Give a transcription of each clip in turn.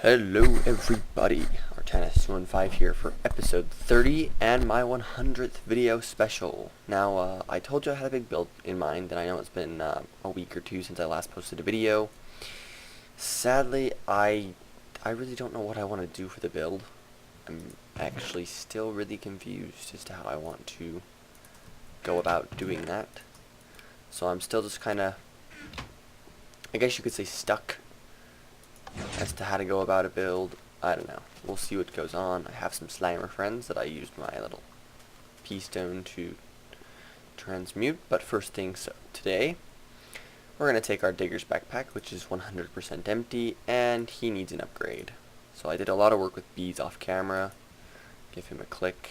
Hello everybody, Artanis215 here for episode 30 and my 100th video special. Now, I told you I had a big build in mind, and I know it's been a week or two since I last posted a video. Sadly, I really don't know what I want to do for the build. I'm actually still really confused as to how I want to go about doing that. So I'm still just kind of, I guess you could say, stuck as to how to go about a build. I don't know. We'll see what goes on. I have some Slimer friends that I used my little P-stone to transmute. But first things today, we're going to take our Digger's backpack, which is 100% empty, and he needs an upgrade. So I did a lot of work with bees off camera. Give him a click.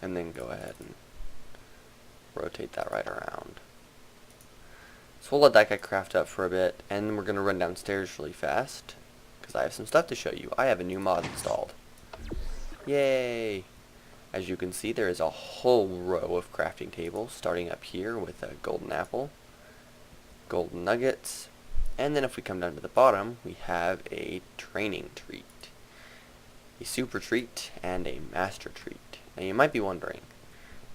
And then go ahead and rotate that right around. So we'll let that guy craft up for a bit, and then we're going to run downstairs really fast, because I have some stuff to show you. I have a new mod installed. Yay! As you can see, there is a whole row of crafting tables, starting up here with a golden apple, golden nuggets, and then if we come down to the bottom, we have a training treat, a super treat, and a master treat. Now you might be wondering,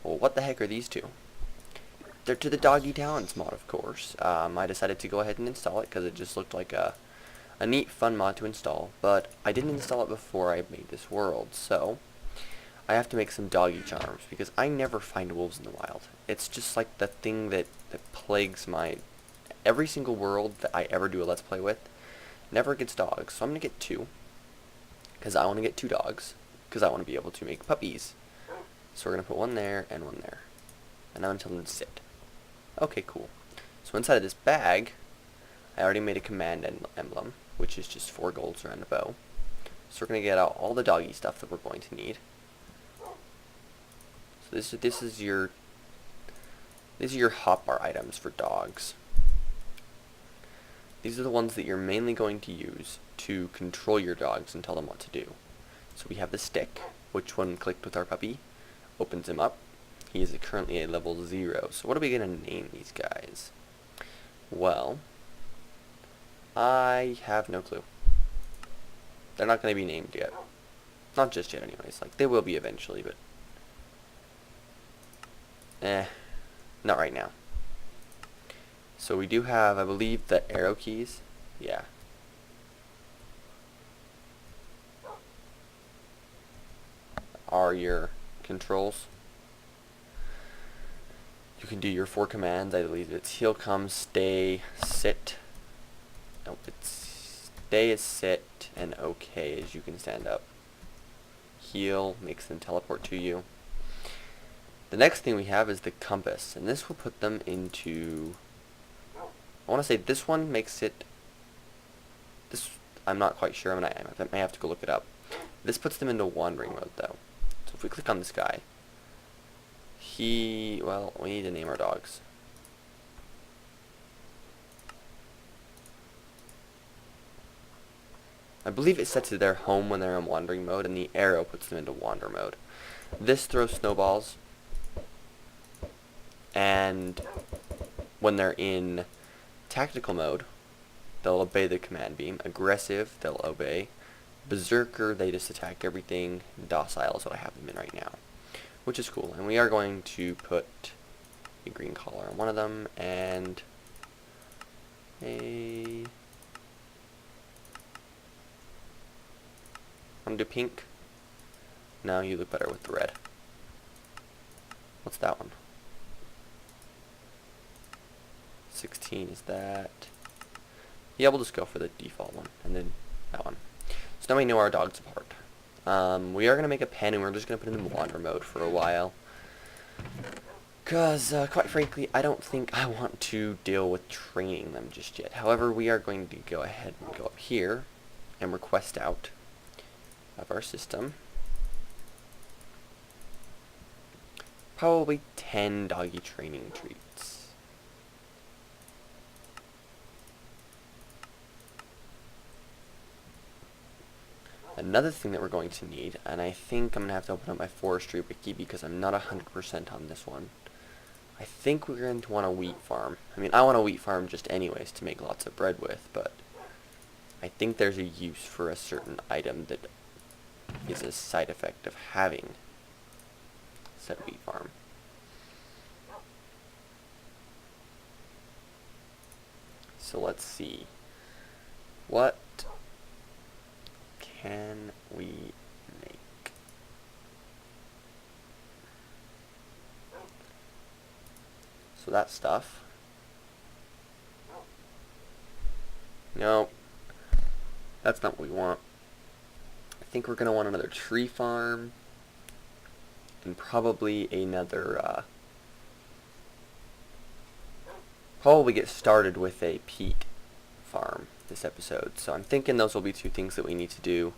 well, what the heck are these two? They're to the Doggy Talents mod, of course. I decided to go ahead and install it because it just looked like a neat, fun mod to install. But I didn't install it before I made this world, so I have to make some doggy charms because I never find wolves in the wild. It's just like the thing that plagues every single world that I ever do a Let's Play with never gets dogs. So I'm going to get two because I want to get two dogs because I want to be able to make puppies. So we're going to put one there and one there. And I'm going to tell them to sit. Okay, cool. So inside of this bag, I already made a command emblem, which is just 4 golds around a bow. So we're going to get out all the doggy stuff that we're going to need. So this is your hotbar items for dogs. These are the ones that you're mainly going to use to control your dogs and tell them what to do. So we have the stick, which when clicked with our puppy, opens him up. He is currently a level 0. So what are we going to name these guys? Well, I have no clue. They're not going to be named yet. Not just yet anyways. Like, they will be eventually, but not right now. So we do have, I believe, the arrow keys. Yeah. Are your controls. You can do your 4 commands. I believe it's heal, come, stay, sit. Nope, it's stay is sit, and okay is you can stand up. Heal makes them teleport to you. The next thing we have is the compass, and this will put them into, I want to say this one makes it, I'm not quite sure, I may have to go look it up. This puts them into wandering mode though. So if we click on this guy, well, we need to name our dogs. I believe it sets to their home when they're in wandering mode, and the arrow puts them into wander mode. This throws snowballs, and when they're in tactical mode, they'll obey the command beam. Aggressive, they'll obey. Berserker, they just attack everything. Docile is what I have them in right now, which is cool. And we are going to put a green collar on one of them and a, want to do pink? No, you look better with the red. What's that one? 16 is that. Yeah, we'll just go for the default one and then that one. So now we know our dogs apart. We are going to make a pen, and we're just going to put it in wander mode for a while. Because, quite frankly, I don't think I want to deal with training them just yet. However, we are going to go ahead and go up here and request out of our system probably 10 doggy training treats. Another thing that we're going to need, and I think I'm going to have to open up my forestry wiki because I'm not 100% on this one. I think we're going to want a wheat farm. I mean, I want a wheat farm just anyways to make lots of bread with, but I think there's a use for a certain item that is a side effect of having said wheat farm. So let's see. What can we make? So that stuff. No, that's not what we want. I think we're going to want another tree farm. And probably another, probably get started with a peat farm this episode. So I'm thinking those will be two things that we need to do.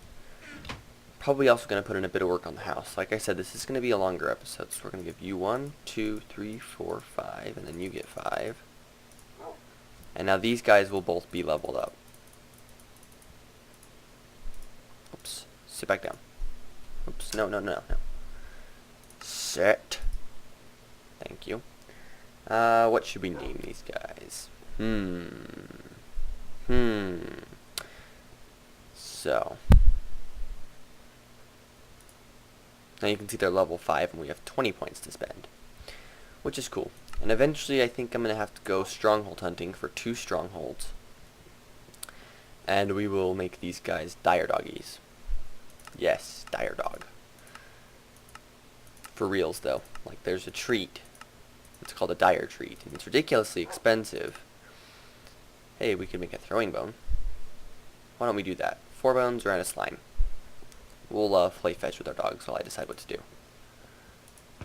Probably also going to put in a bit of work on the house. Like I said, this is going to be a longer episode, so we're going to give you 1, 2, 3, 4, 5, and then you get 5. And now these guys will both be leveled up. Oops. Sit back down. Oops. No. Sit. Thank you. What should we name these guys? So. Now you can see they're level 5 and we have 20 points to spend. Which is cool. And eventually I think I'm going to have to go stronghold hunting for 2 strongholds. And we will make these guys dire doggies. Yes, dire dog. For reals though. Like there's a treat. It's called a dire treat. And it's ridiculously expensive. Hey, we could make a throwing bone. Why don't we do that? 4 bones around a slime. We'll play fetch with our dogs while I decide what to do.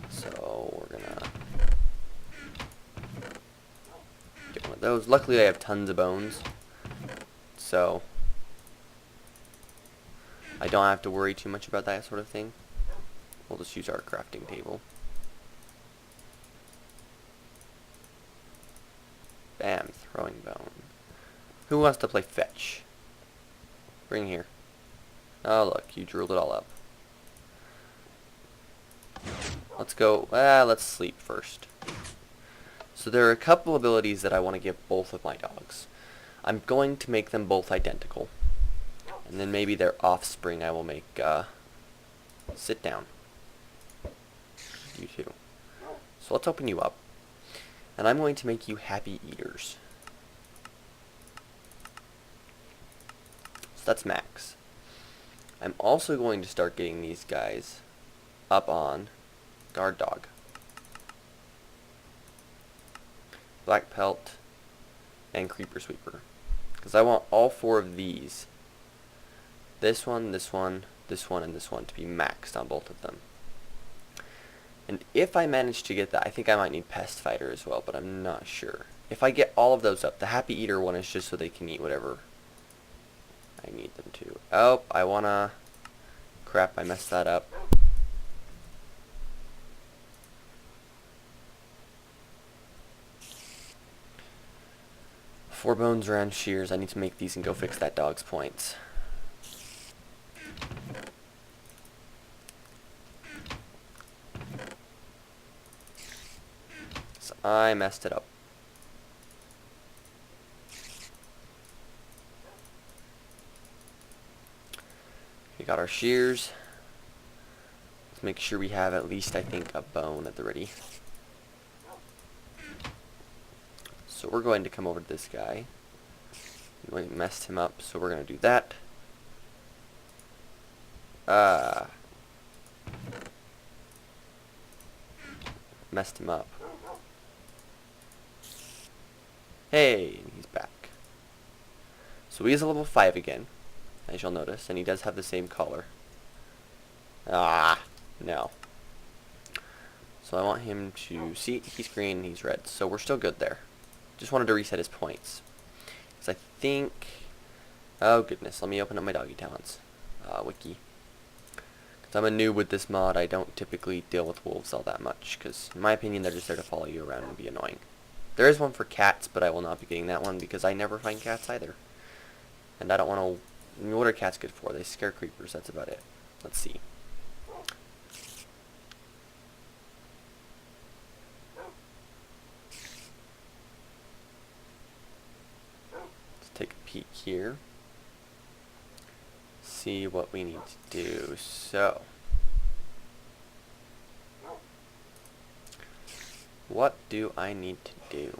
So we're gonna get one of those. Luckily I have tons of bones. So I don't have to worry too much about that sort of thing. We'll just use our crafting table. Bam, throwing bone. Who wants to play fetch? Bring here. Oh look, you drooled it all up. Let's go, let's sleep first. So there are a couple abilities that I want to give both of my dogs. I'm going to make them both identical. And then maybe their offspring I will make, sit down. You too. So let's open you up. And I'm going to make you happy eaters. So that's max. I'm also going to start getting these guys up on guard dog, black pelt, and creeper sweeper. Because I want all 4 of these. This one, this one, this one, and this one to be maxed on both of them. And if I manage to get that, I think I might need pest fighter as well, but I'm not sure. If I get all of those up, the happy eater one is just so they can eat whatever I need them to. Oh, I wanna... Crap, I messed that up. Four bones around shears. I need to make these and go fix that dog's points. So I messed it up. We got our shears. Let's make sure we have at least, I think, a bone at the ready. So we're going to come over to this guy. We messed him up, so we're going to do that. Messed him up. Hey, he's back. So he is a level 5 again, as you'll notice, and he does have the same color. No. So I want him to see, he's green, he's red, so we're still good there. Just wanted to reset his points. Because I think, oh goodness, let me open up my doggy talents. Wiki. Because I'm a noob with this mod, I don't typically deal with wolves all that much, because in my opinion they're just there to follow you around and be annoying. There is one for cats, but I will not be getting that one because I never find cats either. And I don't want to... I mean, what are cats good for? They scare creepers, that's about it. Let's see. take a peek here. See what we need to do. So, what do I need to do?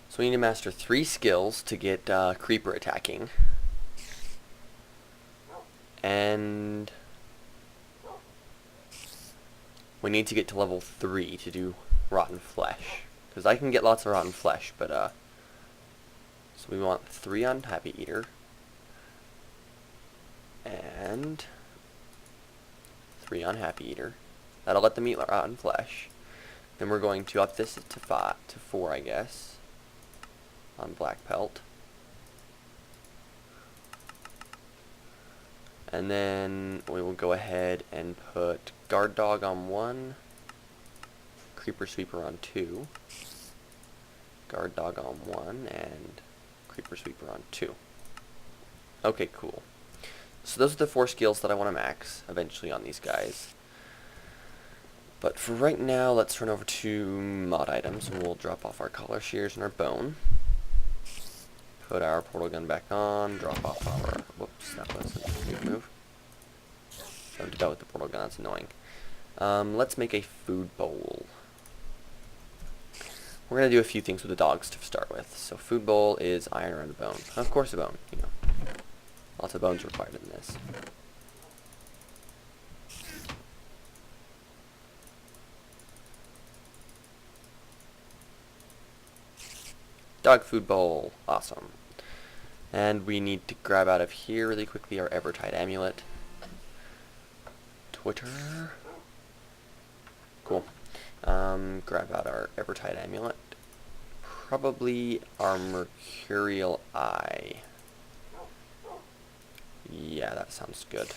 So we need to master 3 skills to get creeper attacking. And we need to get to level 3 to do rotten flesh. Because I can get lots of rotten flesh, but so we want 3 on Happy Eater. And 3 on Happy Eater. That'll let them eat rotten flesh. Then we're going to up this to 4, I guess, on black pelt. And then we will go ahead and put guard dog on 1, creeper sweeper on 2, guard dog on 1, and creeper sweeper on 2. Okay, cool. So those are the 4 skills that I want to max eventually on these guys. But for right now, let's run over to mod items, and we'll drop off our collar shears and our bone. Put our portal gun back on, drop off our... Whoops, that wasn't a good move. Don't do that with the portal gun, that's annoying. Let's make a food bowl. We're going to do a few things with the dogs to start with. So food bowl is iron around a bone. Of course a bone, you know. Lots of bones required in this. Dog food bowl. Awesome. And we need to grab out of here really quickly our Evertide amulet. Twitter. Cool. Grab out our Evertide amulet. Probably our Mercurial Eye. Yeah, that sounds good.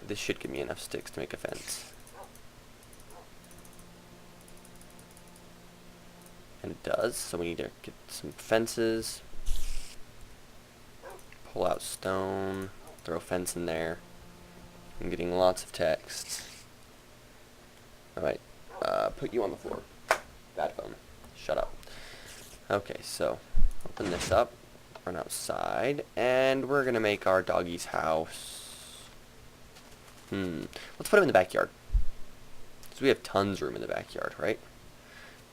This should give me enough sticks to make a fence. And it does, so we need to get some fences. Pull out stone, throw a fence in there. I'm getting lots of text. Alright, put you on the floor. Bad phone. Shut up. Okay, so open this up, run outside, and we're gonna make our doggy's house. Let's put him in the backyard. So we have tons of room in the backyard, right?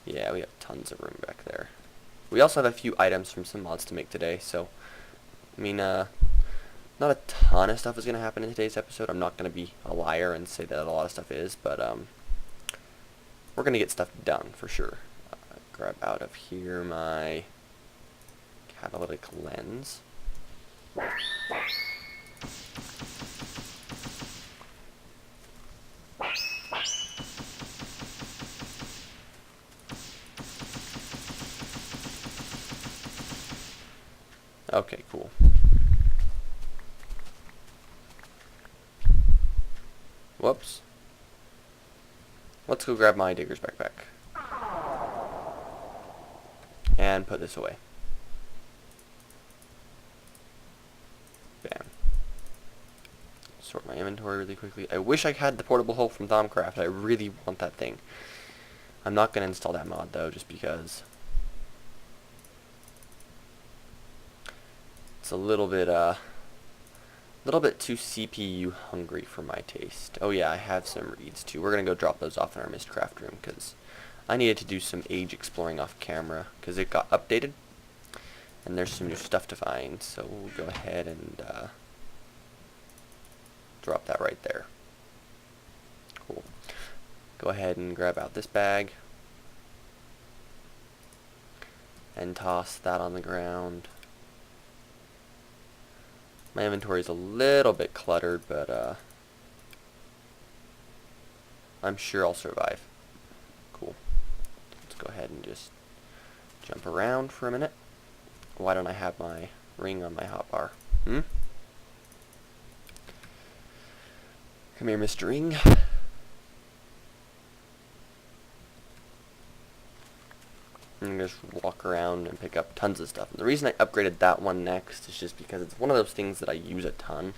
Yeah, we have tons of room back there. We also have a few items from some mods to make today, so I mean, not a ton of stuff is going to happen in today's episode. I'm not going to be a liar and say that a lot of stuff is, but we're going to get stuff done for sure. Grab out of here my catalytic lens. Okay, cool. Whoops. Let's go grab my digger's backpack. And put this away. Bam. Sort my inventory really quickly. I wish I had the portable hoe from buildcraft. I really want that thing. I'm not going to install that mod though, just because it's a little bit too CPU hungry for my taste. Oh yeah, I have some reeds too. We're gonna go drop those off in our Mistcraft room because I needed to do some age exploring off camera because it got updated and there's some new stuff to find. So we'll go ahead and drop that right there. Cool. Go ahead and grab out this bag and toss that on the ground. My inventory is a little bit cluttered, but I'm sure I'll survive. Cool. Let's go ahead and just jump around for a minute. Why don't I have my ring on my hotbar? Come here, Mr. Ring. And just walk around and pick up tons of stuff. And the reason I upgraded that one next is just because it's one of those things that I use a ton.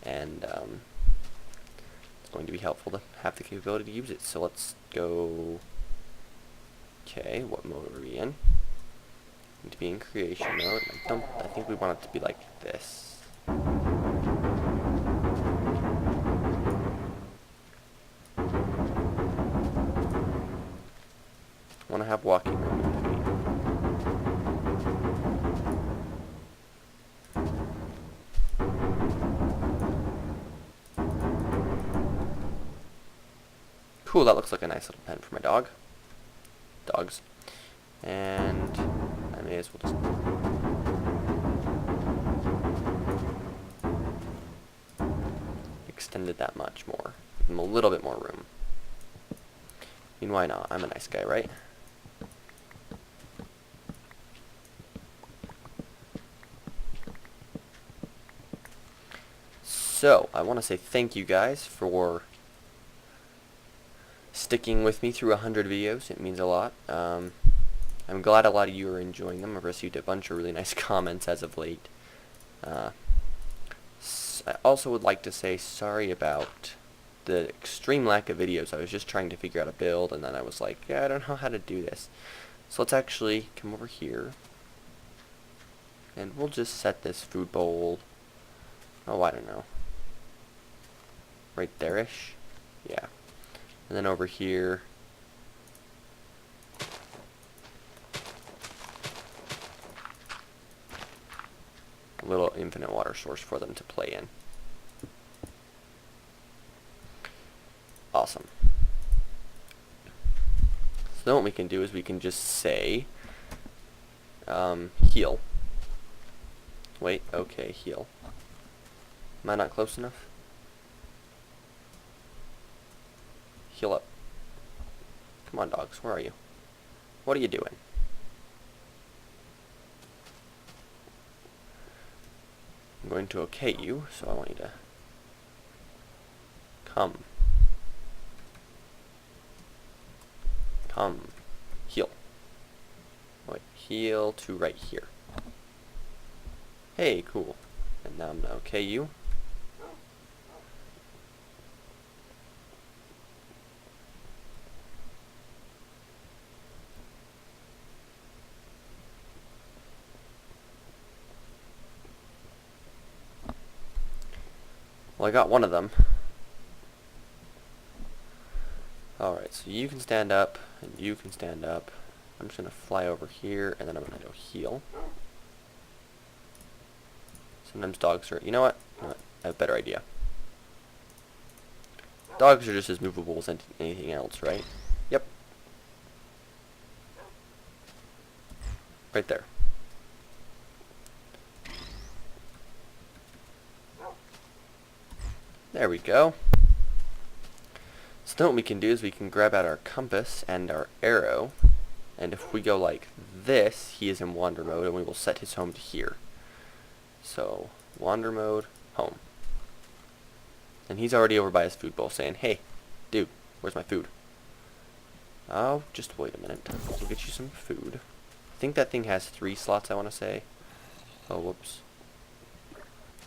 And it's going to be helpful to have the capability to use it. So let's go. Okay, what mode are we in? Need to be in creation mode. I think we want it to be like this. I want to have walking room in between. Cool, that looks like a nice little pen for my dogs. And I may as well just extend it that much more. Give them a little bit more room. I mean, why not? I'm a nice guy, right? So, I want to say thank you guys for sticking with me through 100 videos. It means a lot. I'm glad a lot of you are enjoying them. I've received a bunch of really nice comments as of late. I also would like to say sorry about the extreme lack of videos. I was just trying to figure out a build, and then I was like, yeah, I don't know how to do this. So let's actually come over here, and we'll just set this food bowl, oh, I don't know, right there-ish. Yeah. And then over here, a little infinite water source for them to play in. Awesome. So then what we can do is we can just say, heal. Wait, okay, heal. Am I not close enough? Heal up. Come on, dogs, where are you? What are you doing? I'm going to okay you, so I want you to come. Come. Heal. Wait, heal to right here. Hey, cool. And now I'm gonna okay you. Well, I got one of them. Alright, so you can stand up, and you can stand up. I'm just going to fly over here, and then I'm going to go heal. Sometimes dogs are... You know what? I have a better idea. Dogs are just as movable as anything else, right? Yep. Right there. There we go. So then what we can do is we can grab out our compass and our arrow, and if we go like this, he is in wander mode, and we will set his home to here. So, wander mode, home. And he's already over by his food bowl saying, hey, dude, where's my food? Oh, just wait a minute. We'll get you some food. I think that thing has 3 slots, I want to say. Oh, whoops.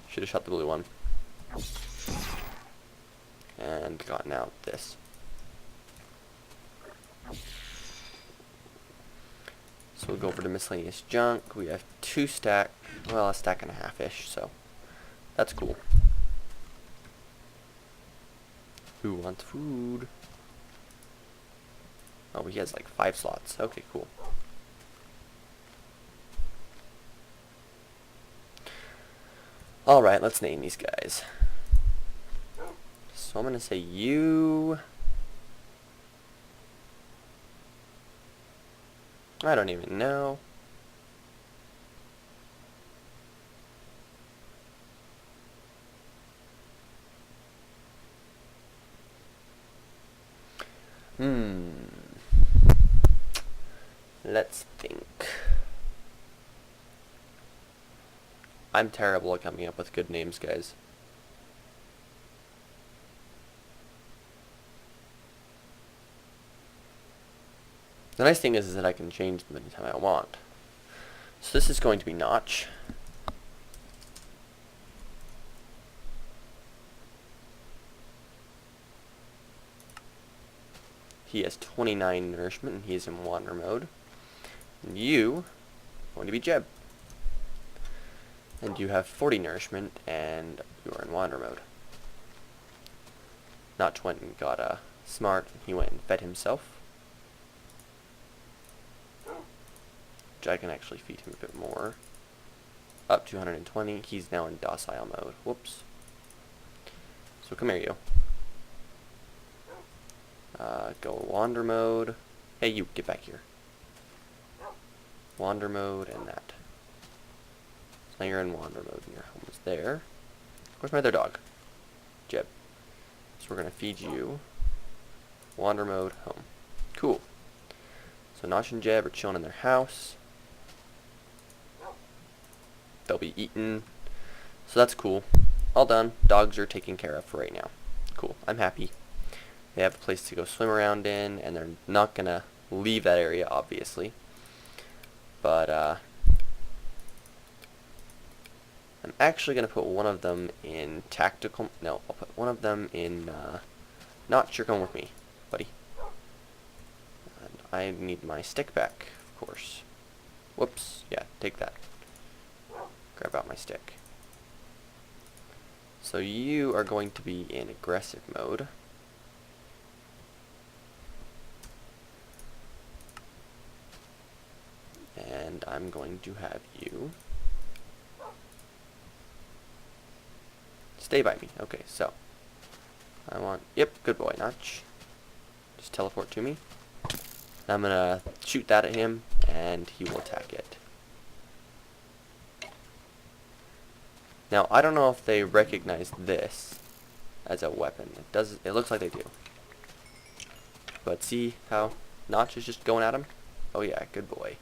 Should have shot the blue one. And gotten out this. So we'll go over to miscellaneous junk. We have 2 stack, well, a stack and a half-ish, so that's cool. Who wants food? Oh, he has like 5 slots. Okay, cool. Alright, let's name these guys. So I'm going to say you... I don't even know. Let's think. I'm terrible at coming up with good names, guys. The nice thing is that I can change them anytime I want. So this is going to be Notch. He has 29 nourishment and he's in wander mode. And you are going to be Jeb. And you have 40 nourishment and you are in wander mode. Notch went and got smart and he went and fed himself. Which I can actually feed him a bit more. Up to 120. He's now in docile mode. Whoops. So come here, you. Go wander mode. Hey, you, get back here. Wander mode and that. So now you're in wander mode and your home is there. Where's my other dog? Jeb. So we're going to feed you. Wander mode, home. Cool. So Notch and Jeb are chilling in their house. They'll be eaten. So that's cool. All done. Dogs are taken care of for right now. Cool. I'm happy. They have a place to go swim around in, and they're not going to leave that area, obviously. But, I'm actually going to put one of them in tactical... No, I'll put one of them in, Notch, you're going with me, buddy. And I need my stick back, of course. Whoops. Yeah, take that. Grab out my stick. So you are going to be in aggressive mode. And I'm going to have you stay by me. Okay, so I want, yep, good boy, Notch. Just teleport to me. I'm gonna shoot that at him and he will attack it. Now I don't know if they recognize this as a weapon. It looks like they do. But see how Notch is just going at him? Oh yeah, good boy.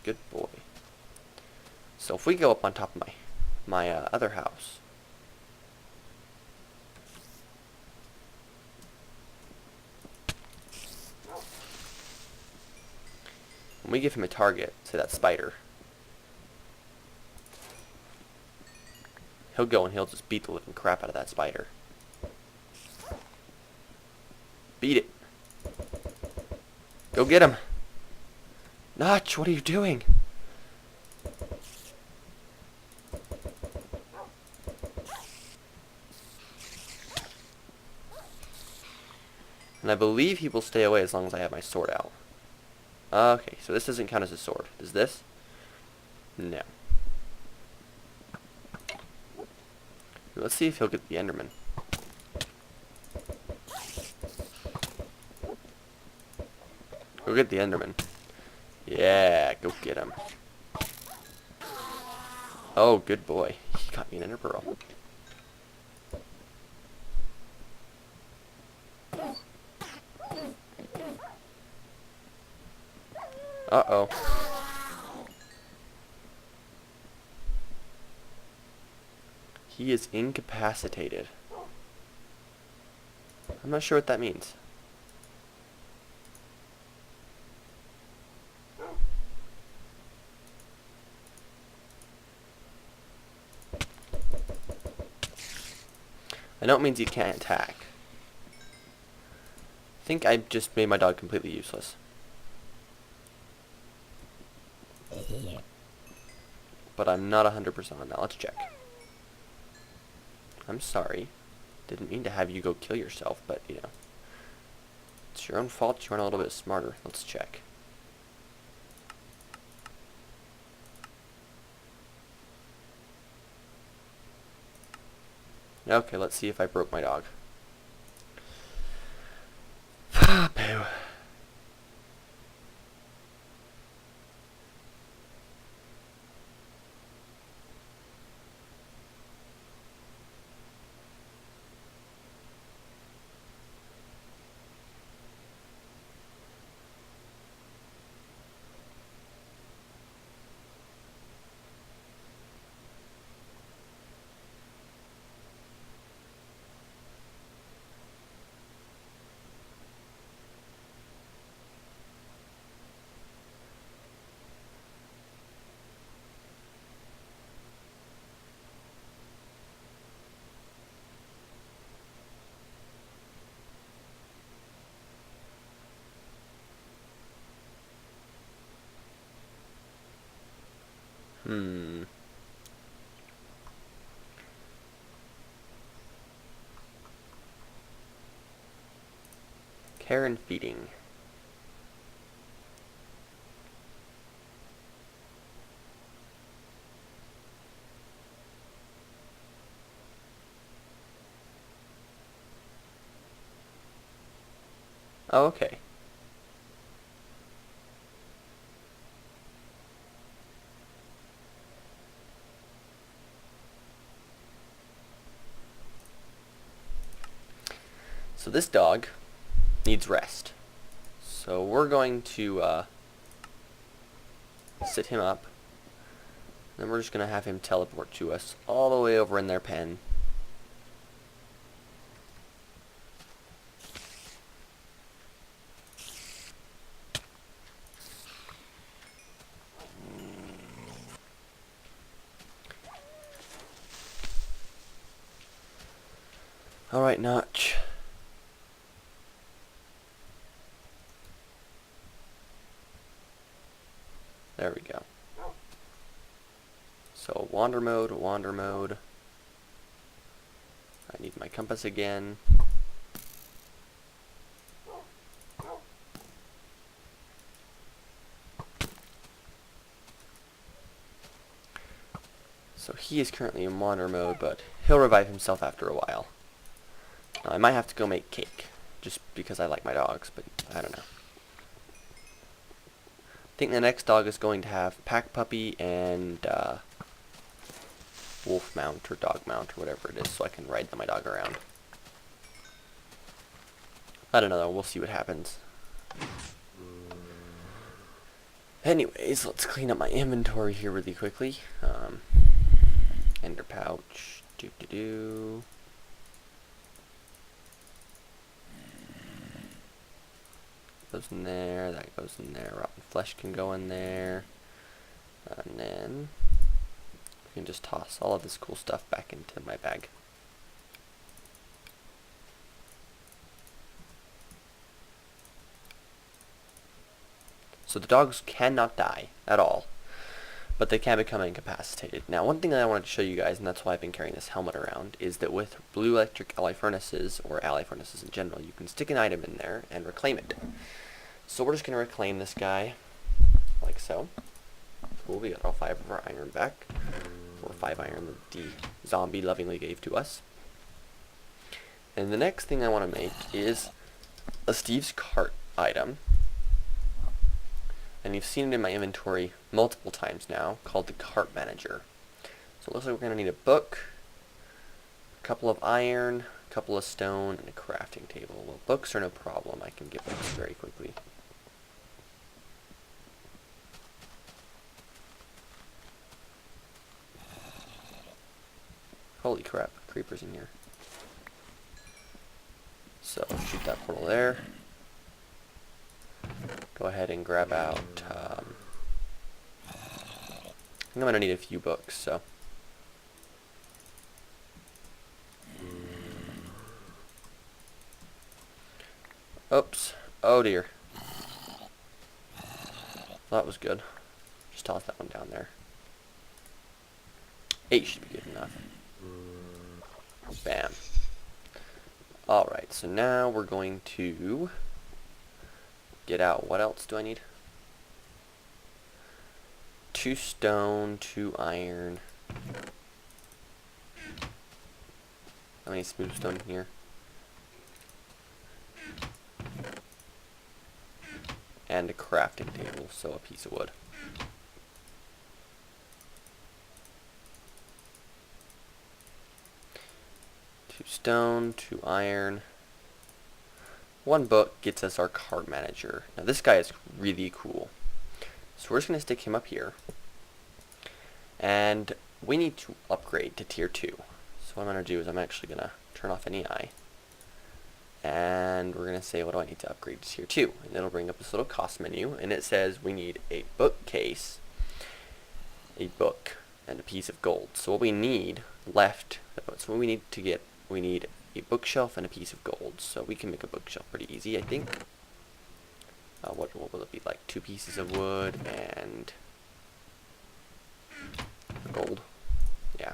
Good boy. So if we go up on top of my other house, when we give him a target, say that spider, he'll go and he'll just beat the living crap out of that spider. Beat it. Go get him. Notch, what are you doing? And I believe he will stay away as long as I have my sword out. Okay, so this doesn't count as a sword. Does this? No. Let's see if he'll get the Enderman. Go get the Enderman. Yeah, go get him. Oh, good boy. He got me an Ender Pearl. Uh-oh. He is incapacitated. I'm not sure what that means. I know it means he can't attack. I think I just made my dog completely useless. But I'm not 100% on that. Let's check. I'm sorry. Didn't mean to have you go kill yourself, but, you know. It's your own fault. You run a little bit smarter. Let's check. Okay, let's see if I broke my dog. Boo. Care and feeding. Oh, okay. So this dog needs rest. So we're going to sit him up. Then we're just going to have him teleport to us all the way over in their pen. Alright, Notch. There we go. So wander mode, wander mode. I need my compass again. So he is currently in wander mode, but he'll revive himself after a while. Now, I might have to go make cake, just because I like my dogs, but I don't know. I think the next dog is going to have pack puppy and wolf mount or dog mount or whatever it is, so I can ride my dog around. I don't know, we'll see what happens. Anyways, let's clean up my inventory here really quickly. Ender pouch, doo-doo-doo. Goes in there, that goes in there, rotten flesh can go in there, and then we can just toss all of this cool stuff back into my bag. So the dogs cannot die at all, but they can become incapacitated. Now, one thing that I wanted to show you guys, and that's why I've been carrying this helmet around, is that with blue electric ally furnaces, or ally furnaces in general, you can stick an item in there and reclaim it. So we're just going to reclaim this guy, like so. Cool, we got all 5 of our iron back, or 5 iron that the zombie lovingly gave to us. And the next thing I want to make is a Steve's cart item. And you've seen it in my inventory multiple times now, called the cart manager. So it looks like we're going to need a book, a couple of iron, a couple of stone, and a crafting table. Well, books are no problem. I can get books very quickly. Holy crap, creepers in here. So, shoot that portal there. Go ahead and grab out, I think I'm going to need a few books, so. Oops. Oh dear. That was good. Just toss that one down there. 8 should be good enough. Bam. Alright, so now we're going to get out. What else do I need? 2 stone, 2 iron. How many smooth stone in here? And a crafting table, so a piece of wood. Two stone, 2 iron. 1 book gets us our cart manager. Now this guy is really cool. So we're just going to stick him up here. And we need to upgrade to tier 2. So what I'm going to do is I'm actually going to turn off any eye. And we're going to say, what do I need to upgrade to tier 2? And it'll bring up this little cost menu. And it says we need a bookcase, a book, and a piece of gold. So what we need left, so what we need to get, we need a bookshelf and a piece of gold. So we can make a bookshelf pretty easy, I think. What will it be like? 2 pieces of wood and gold? Yeah.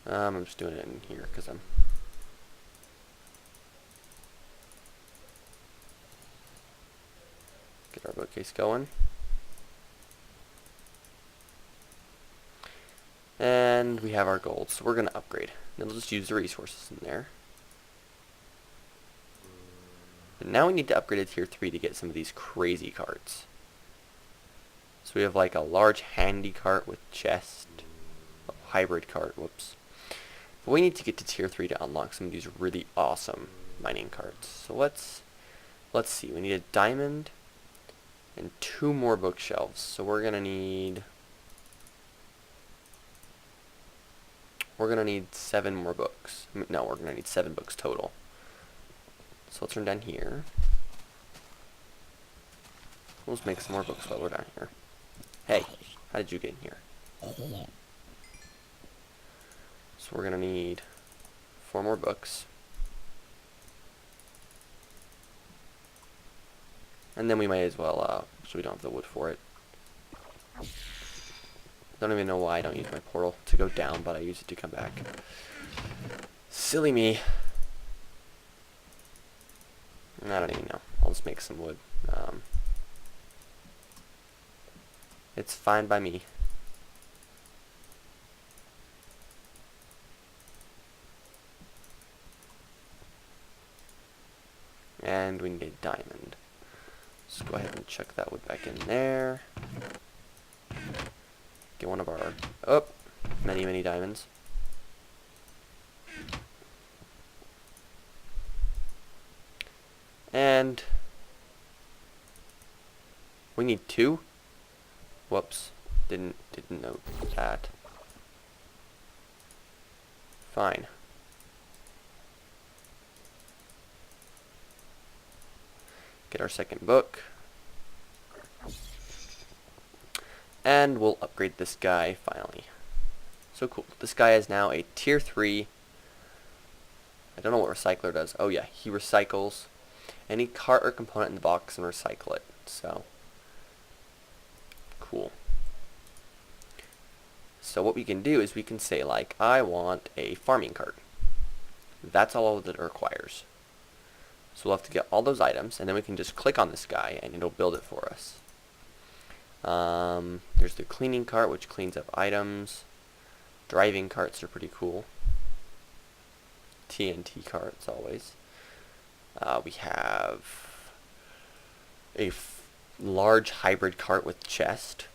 I'm just doing it in here because I'm... Get our bookcase going. And we have our gold, so we're going to upgrade. Then we'll just use the resources in there. But now we need to upgrade to tier 3 to get some of these crazy carts. So we have like a large handy cart with chest. A hybrid cart, whoops. But we need to get to tier 3 to unlock some of these really awesome mining carts. So let's see. We need a diamond and 2 more bookshelves. So we're going to need... We're going to need 7 more books. No, we're going to need 7 books total. So let's run down here. We'll just make some more books while we're down here. Hey, how did you get in here? So we're going to need 4 more books. And then we might as well, so we don't have the wood for it. Don't even know why I don't use my portal to go down, but I use it to come back. Silly me. I don't even know. I'll just make some wood. It's fine by me. And we need a diamond. Let's go ahead and chuck that wood back in there. Get one of our, many diamonds. And we need 2. Whoops, didn't note that. Fine. Get our second book. And we'll upgrade this guy finally. So cool. This guy is now a tier 3. I don't know what recycler does. Oh yeah, he recycles any cart or component in the box and recycle it. So cool. So what we can do is we can say like, I want a farming cart. That's all that it requires. So we'll have to get all those items, and then we can just click on this guy and it'll build it for us. There's the cleaning cart, which cleans up items. Driving carts are pretty cool. TNT carts always. We have a large hybrid cart with chest.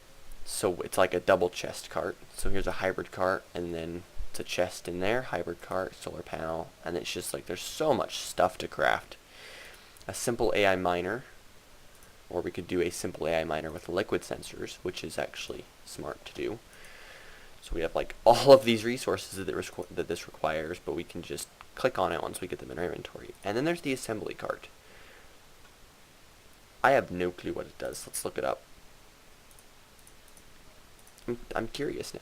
So it's like a double chest cart. So here's a hybrid cart, and then it's a chest in there. Hybrid cart, solar panel, and it's just like there's so much stuff to craft. A simple AI miner. Or we could do a simple AI miner with liquid sensors, which is actually smart to do. So we have like all of these resources that this requires, but we can just click on it once we get them in our inventory. And then there's the assembly cart. I have no clue what it does. Let's look it up. I'm curious now.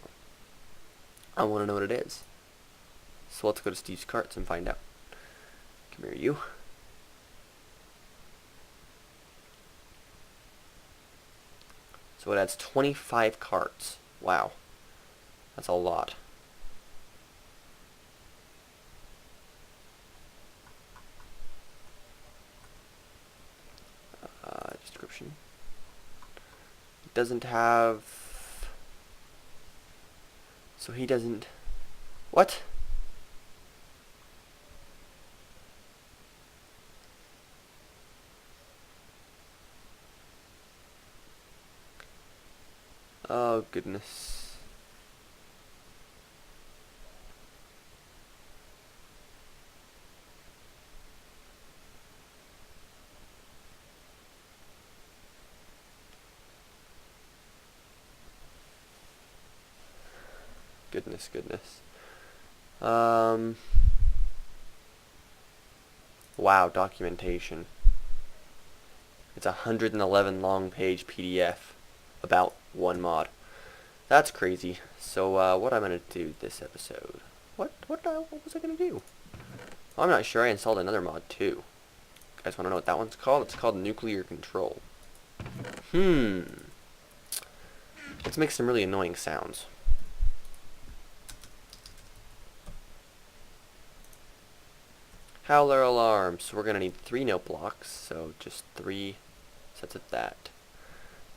I want to know what it is. So let's go to Steve's carts and find out. Come here, you. So it adds 25 carts. Wow. That's a lot. Description. It doesn't have... So he doesn't... What? Oh, goodness. Goodness. Wow, documentation. It's a 111 long page PDF about one mod. That's crazy. So what I'm gonna do this episode? What was I gonna do? Oh, I'm not sure. I installed another mod too. You guys want to know what that one's called? It's called Nuclear Control. Let's make some really annoying sounds. Howler alarm. So we're going to need 3 note blocks, so just 3 sets of that.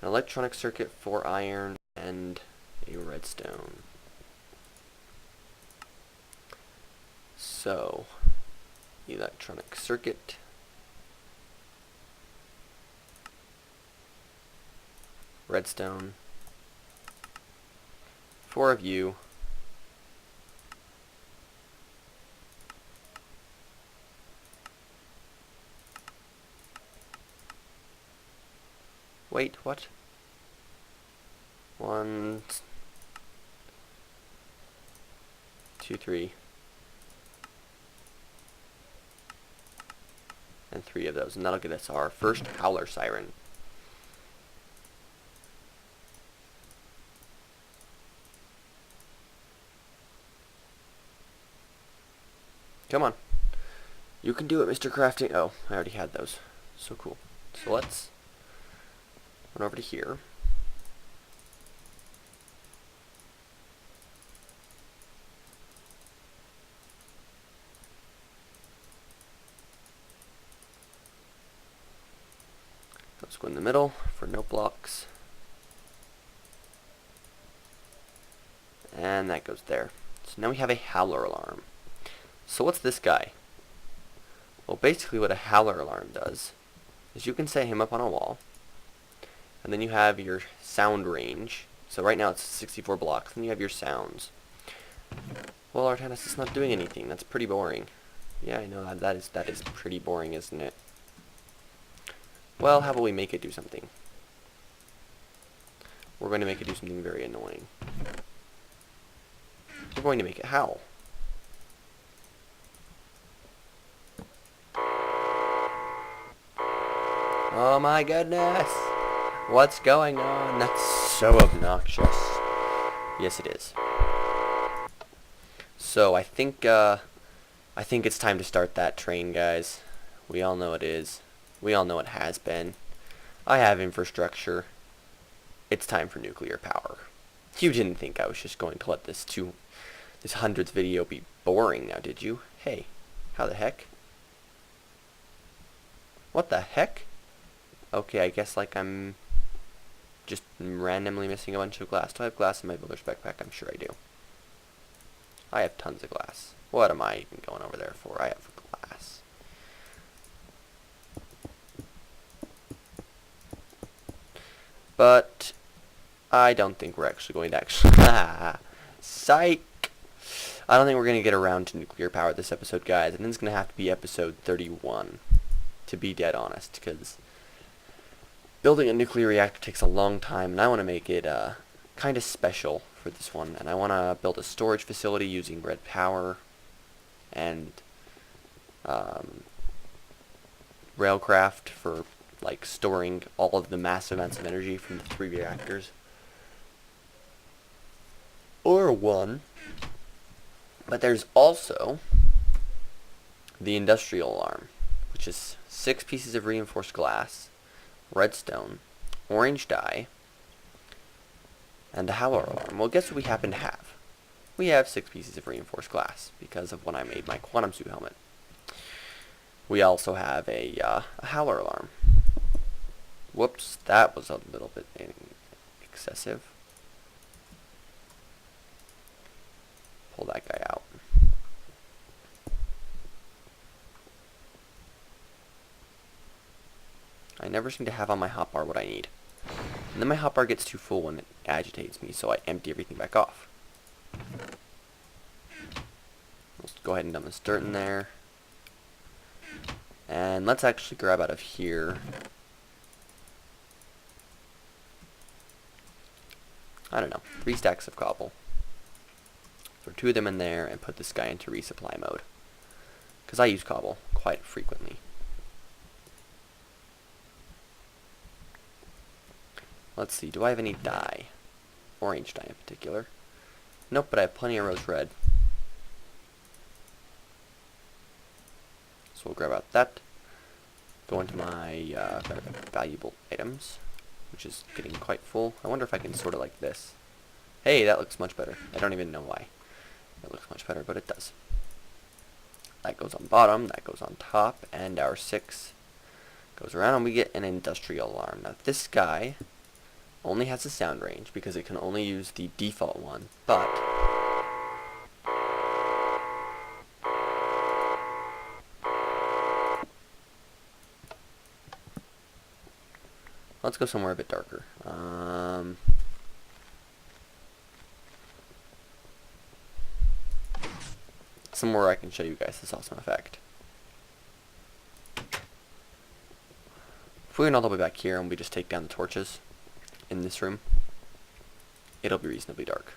An electronic circuit, 4 iron, and a redstone. So, electronic circuit. Redstone. 4 of you. Wait, what? 1, 2, 3. And 3 of those, and that'll get us our first howler siren. Come on. You can do it, Mr. Crafting. Oh, I already had those. So cool. So let's run over to here. Let's go in the middle for note blocks. And that goes there. So now we have a howler alarm. So what's this guy? Well, basically what a howler alarm does is you can set him up on a wall, and then you have your sound range. So right now it's 64 blocks, and you have your sounds. Well, Artanis, it's not doing anything. That's pretty boring. Yeah, I know that is pretty boring, isn't it? Well, how about we make it do something? We're going to make it do something very annoying. We're going to make it howl. Oh my goodness! What's going on? That's so obnoxious. Yes, it is. So I think it's time to start that train, guys. We all know it is. We all know it has been. I have infrastructure. It's time for nuclear power. You didn't think I was just going to let this 100th video be boring now, did you? Hey, how the heck? What the heck? Okay, I guess like I'm just randomly missing a bunch of glass. Do I have glass in my builder's backpack? I'm sure I do. I have tons of glass. What am I even going over there for? I have glass. But I don't think we're actually going to Psych! I don't think we're going to get around to nuclear power this episode, guys. And it's going to have to be episode 31, to be dead honest, because building a nuclear reactor takes a long time, and I want to make it kind of special for this one. And I want to build a storage facility using red power and railcraft for like storing all of the massive amounts of energy from the 3 reactors. Or 1. But there's also the industrial alarm, which is 6 pieces of reinforced glass, redstone, orange dye, and a howler alarm. Well, guess what we happen to have? We have 6 pieces of reinforced glass because of when I made my quantum suit helmet. We also have a howler alarm. Whoops, that was a little bit excessive. Pull that guy out. I never seem to have on my hotbar what I need. And then my hotbar gets too full when it agitates me, so I empty everything back off. Let's go ahead and dump this dirt in there. And let's actually grab out of here. I don't know, 3 stacks of cobble. Throw 2 of them in there and put this guy into resupply mode, because I use cobble quite frequently. Let's see, do I have any dye? Orange dye in particular. Nope, but I have plenty of rose red. So we'll grab out that. Go into my valuable items. which is getting quite full. I wonder if I can sort it like this. Hey, that looks much better. I don't even know why it looks much better, but it does. That goes on bottom, that goes on top, and our 6 goes around, and we get an industrial alarm. Now this guy only has a sound range because it can only use the default one, but let's go somewhere a bit darker. Somewhere I can show you guys this awesome effect. If we run all the way back here and we just take down the torches in this room, it'll be reasonably dark.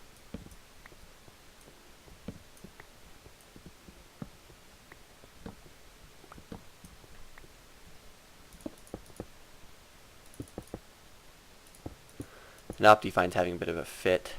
And Optifine's having a bit of a fit.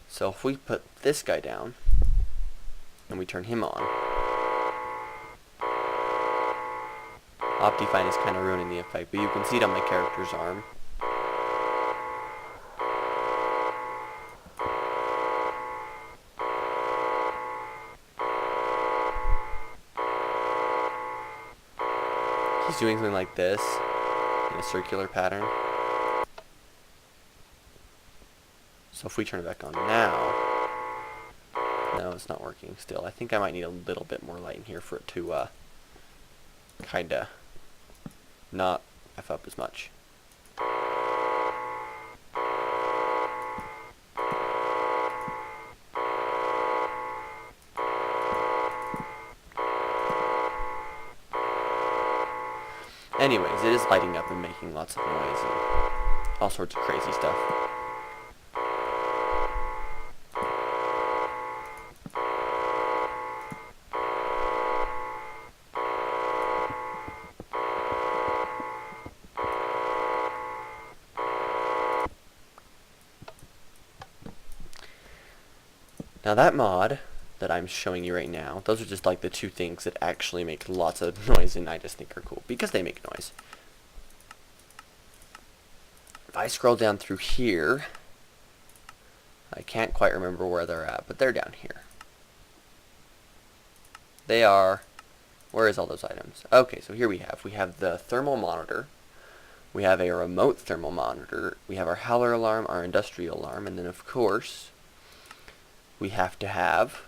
So if we put this guy down and we turn him on, Optifine is kind of ruining the effect, but you can see it on my character's arm. He's doing something like this in a circular pattern. So if we turn it back on now, no, it's not working still. I think I might need a little bit more light in here for it to kinda not F up as much. Anyways, it is lighting up and making lots of noise and all sorts of crazy stuff. Now that mod that I'm showing you right now, those are just like the 2 things that actually make lots of noise and I just think are cool, because they make noise. If I scroll down through here, I can't quite remember where they're at, but they're down here. They are, where is all those items? Okay, so here we have the thermal monitor, we have a remote thermal monitor, we have our howler alarm, our industrial alarm, and then of course, we have to have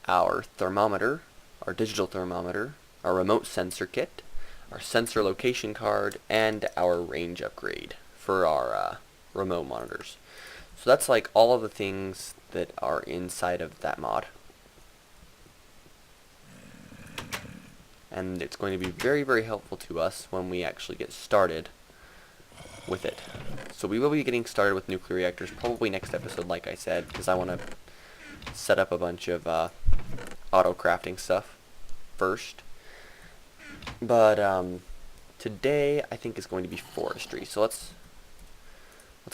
our thermometer, our digital thermometer, our remote sensor kit, our sensor location card, and our range upgrade for our remote monitors. So that's like all of the things that are inside of that mod. And it's going to be very, very helpful to us when we actually get started with it. So we will be getting started with nuclear reactors probably next episode, like I said, because I want to set up a bunch of auto crafting stuff first. But today I think is going to be forestry. So let's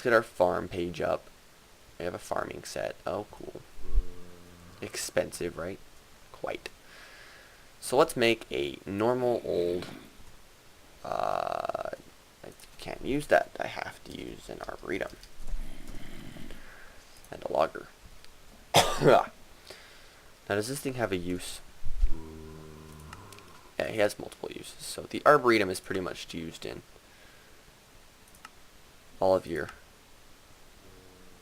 get our farm page up. We have a farming set. Oh, cool. Expensive, right? Quite. So let's make a normal old I can't use that. I have to use an arboretum and a logger. Now, does this thing have a use? Yeah, he has multiple uses. So the arboretum is pretty much used in all of your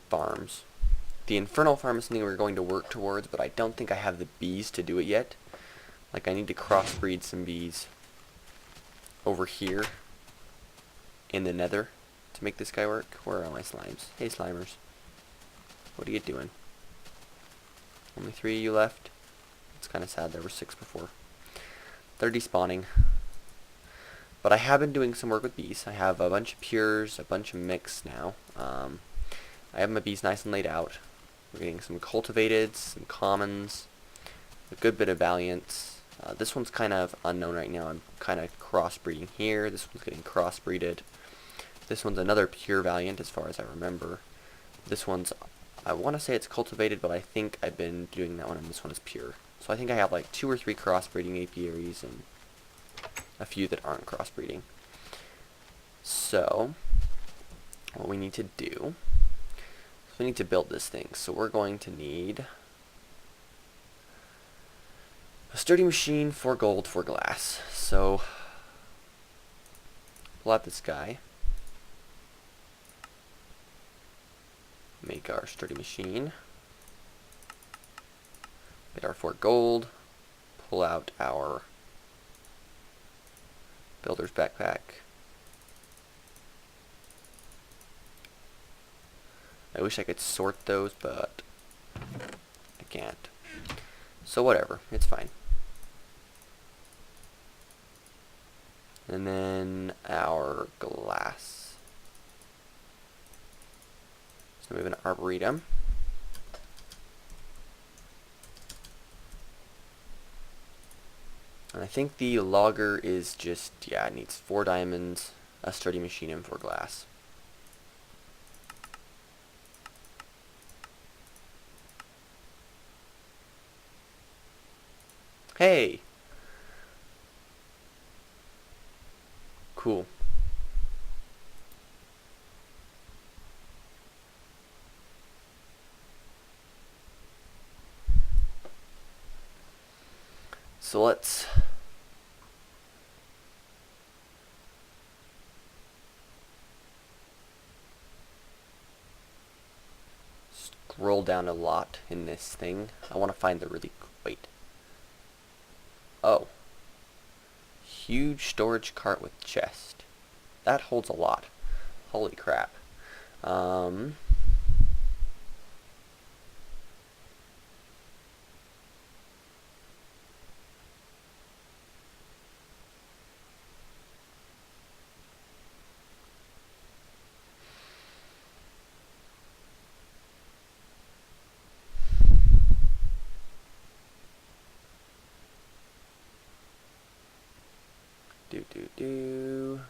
farms. The infernal farm is something we're going to work towards, but I don't think I have the bees to do it yet. Like, I need to crossbreed some bees over here in the nether to make this guy work. Where are my slimes? Hey, slimers. What are you doing? Only 3 of you left? It's kind of sad. There were 6 before. They're despawning. But I have been doing some work with bees. I have a bunch of pures, a bunch of mixed now. I have my bees nice and laid out. We're getting some cultivated, some commons, a good bit of valiants, This one's kind of unknown right now. I'm kind of crossbreeding here. This one's getting crossbreeded. This one's another pure Valiant as far as I remember. This one's, I want to say it's cultivated, but I think I've been doing that one, and this one is pure. So I think I have like 2 or 3 crossbreeding apiaries and a few that aren't crossbreeding. So what we need to do is we need to build this thing. So we're going to need a sturdy machine, 4 gold, 4 glass. So pull out this guy. Make our sturdy machine. Get our 4 gold. Pull out our builder's backpack. I wish I could sort those, but I can't. So whatever, it's fine. And then our glass. So we have an arboretum. And I think the logger is just, yeah, it needs 4 diamonds, a sturdy machine, and 4 glass. Hey! Cool. So let's scroll down a lot in this thing. I want to find the really, wait. Oh. Huge storage cart with chest. That holds a lot. Holy crap. Do.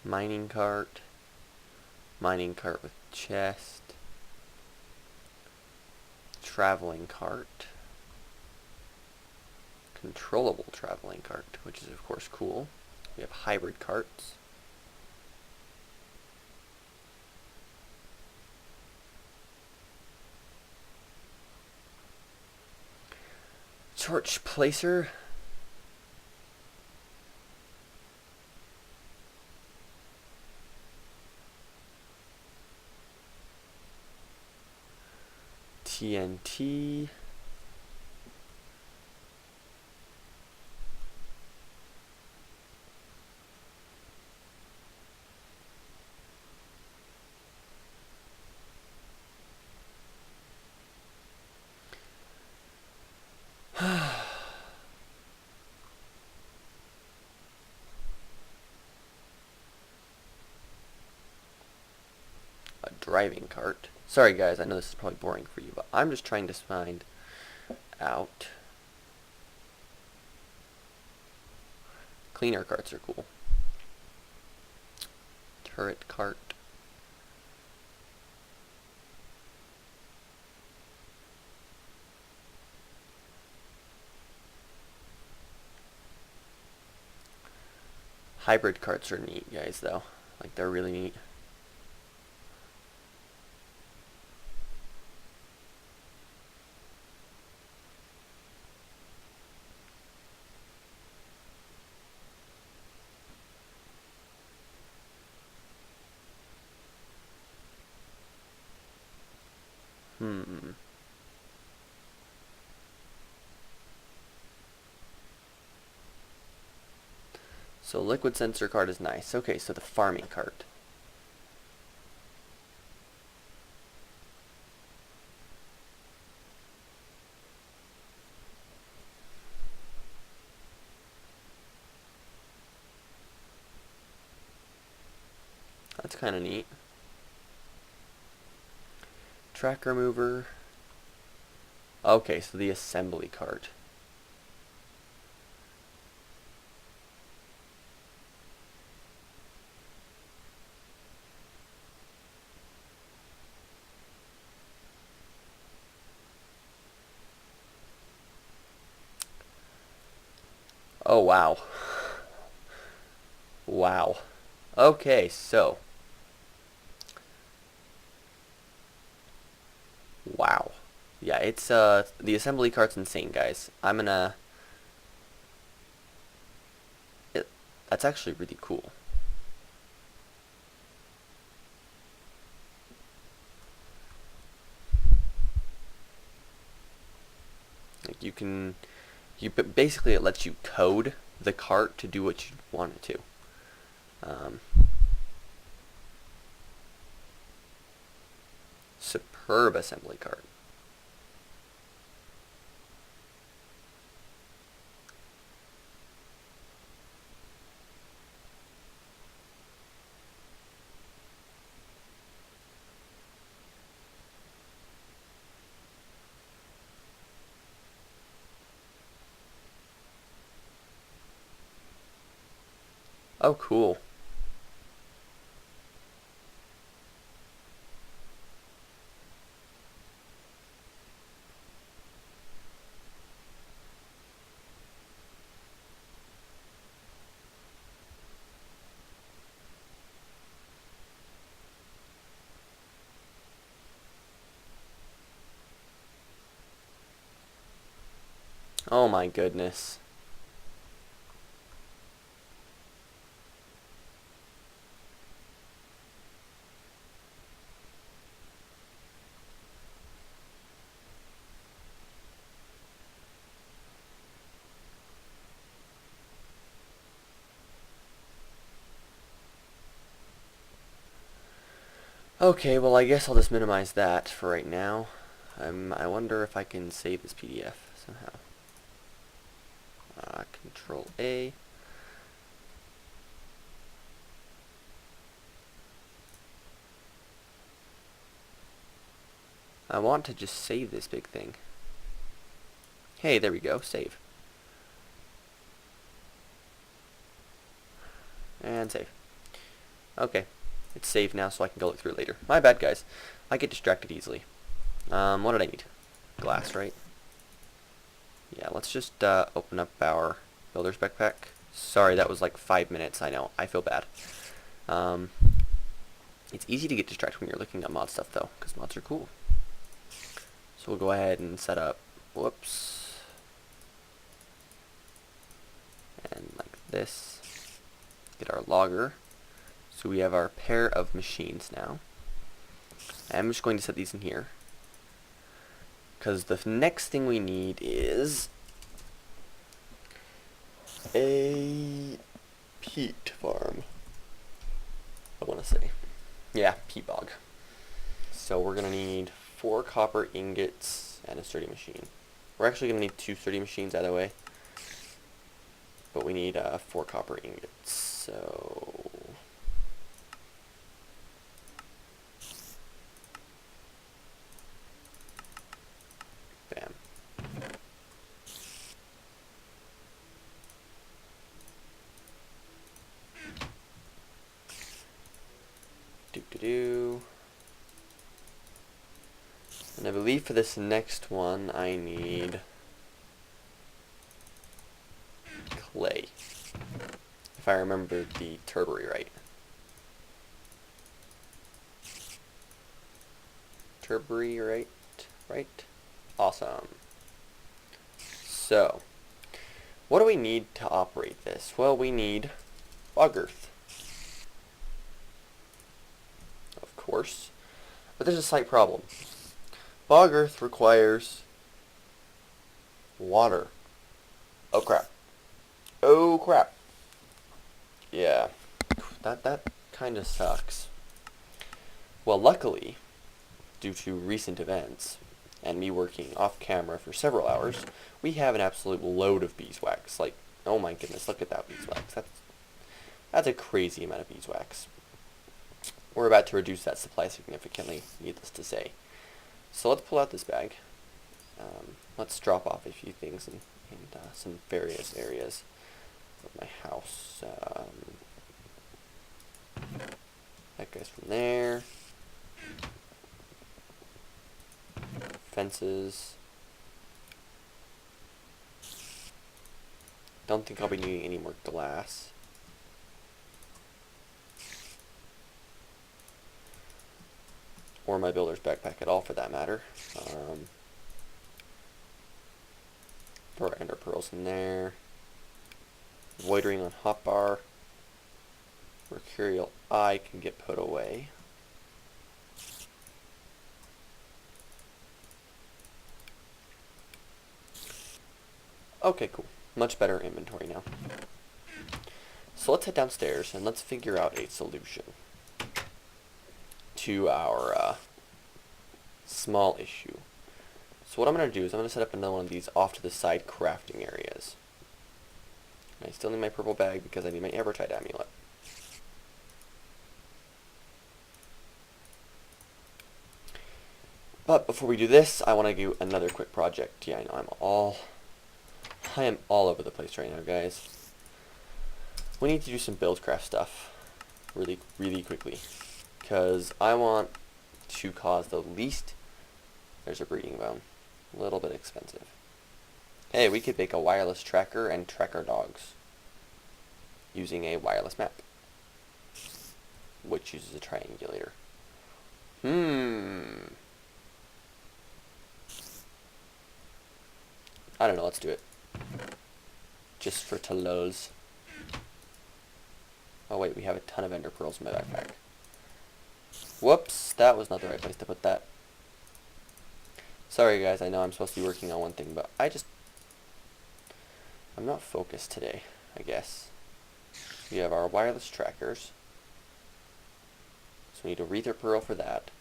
Mining cart with chest, traveling cart, controllable traveling cart, which is of course cool. We have hybrid carts. Torch placer. TNT. A driving cart. Sorry guys, I know this is probably boring for you, but I'm just trying to find out. Cleaner carts are cool. Turret cart. Hybrid carts are neat, guys, though. Like, they're really neat. So liquid sensor cart is nice. Okay, so the farming cart. That's kind of neat. Track remover. Okay, so the assembly cart. Oh, wow. Wow. Okay, so. Wow. Yeah, it's, the assembly cart's insane, guys. I'm gonna... That's actually really cool. Like, basically it lets you code the cart to do what you want it to. Superb assembly cart. Oh, cool. Oh my goodness. Okay, well I guess I'll just minimize that for right now. I wonder if I can save this PDF somehow. Control A. I want to just save this big thing. Hey, there we go, save. And save. Okay, it's saved now so I can go look through it later. My bad, guys. I get distracted easily. What did I need? Glass, right? Yeah, let's just open up our builder's backpack. Sorry, that was like 5 minutes, I know. I feel bad. It's easy to get distracted when you're looking at mod stuff, though, because mods are cool. So we'll go ahead and set up, whoops, and like this. Get our logger. So we have our pair of machines now. I'm just going to set these in here, because the next thing we need is a peat farm, I want to say. Yeah, peat bog. So we're going to need 4 copper ingots and a sturdy machine. We're actually going to need 2 sturdy machines either way, but we need 4 copper ingots. So bam. Do. And I believe for this next one I need clay, if I remember the turbary right. Turbary right? Awesome. So, what do we need to operate this? Well, we need bog earth, of course, but there's a slight problem. Bog earth requires water. Oh crap. Oh crap. Yeah, that kind of sucks. Well, luckily, due to recent events, and me working off camera for several hours, we have an absolute load of beeswax. Like, oh my goodness, look at that beeswax. That's a crazy amount of beeswax. we're about to reduce that supply significantly, needless to say. So let's pull out this bag. Let's drop off a few things in some various areas of my house. That goes from there. Fences. Don't think I'll be needing any more glass. Or my builder's backpack at all, for that matter. Throw our ender pearls in there. Void on hotbar. Mercurial eye can get put away. Okay, cool. Much better inventory now. So let's head downstairs and let's figure out a solution to our small issue. So what I'm going to do is I'm going to set up another one of these off to the side crafting areas. I still need my purple bag because I need my Evertide amulet. But before we do this, I want to do another quick project. Yeah, I know I am all over the place right now, guys. We need to do some buildcraft stuff really, really quickly, because I want to cause the least. There's a breeding bone. A little bit expensive. Hey, we could make a wireless tracker and track our dogs using a wireless map, which uses a triangulator. I don't know, let's do it. Just for lulz. Oh wait, we have a ton of ender pearls in my backpack. Whoops, that was not the right place to put that. Sorry guys, I know I'm supposed to be working on one thing, but I'm not focused today, I guess. We have our wireless trackers. So we need a Aether Pearl for that.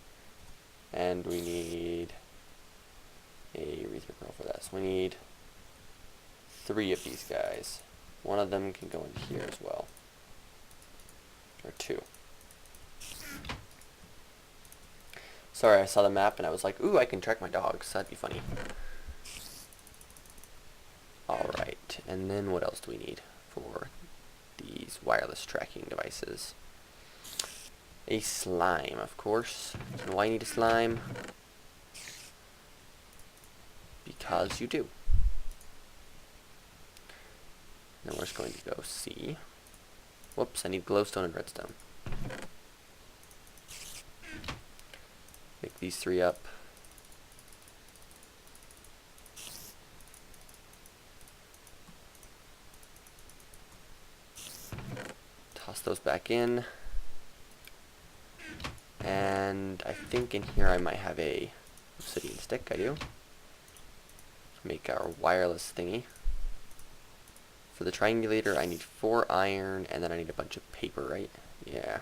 And we need a Aether Pearl for that. So we need 3 of these guys. One of them can go in here as well. Or 2. Sorry, I saw the map and I was like, ooh, I can track my dogs. That'd be funny. Alright, and then what else do we need for these wireless tracking devices? A slime, of course. And why you need a slime? Because you do. Then we're just going to go see. Whoops, I need glowstone and redstone. Pick these 3 up. Toss those back in. And I think in here I might have a obsidian stick. I do. Make our wireless thingy. For the triangulator I need 4 iron and then I need a bunch of paper, right? Yeah.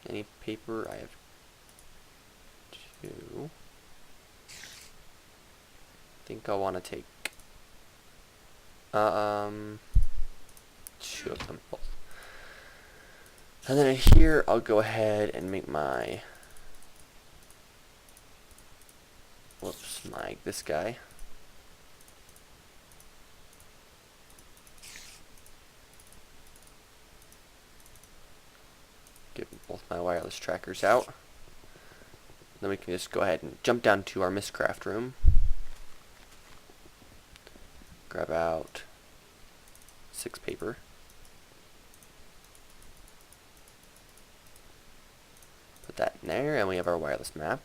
Any paper? I have 2. I think I want to take 2 of them both. And then here I'll go ahead and make my this guy. Get both my wireless trackers out. Then we can just go ahead and jump down to our Mistcraft room. Grab out 6 paper. Put that in there, and we have our wireless map.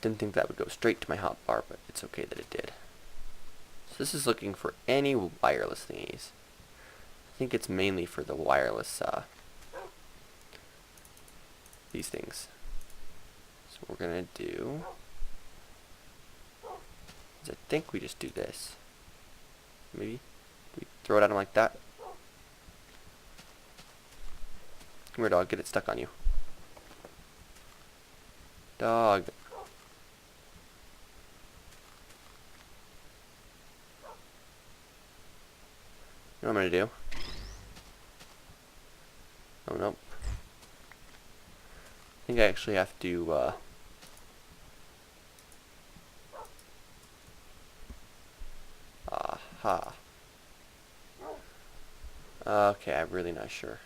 Didn't think that would go straight to my hotbar, but it's okay that it did. So this is looking for any wireless thingies. I think it's mainly for the wireless, these things. So what we're gonna do is I think we just do this. Maybe we throw it at him like that. Come here, dog. Get it stuck on you. Dog. You know what I'm gonna do? Oh, nope. I think I actually have to, aha. Okay, I'm really not sure.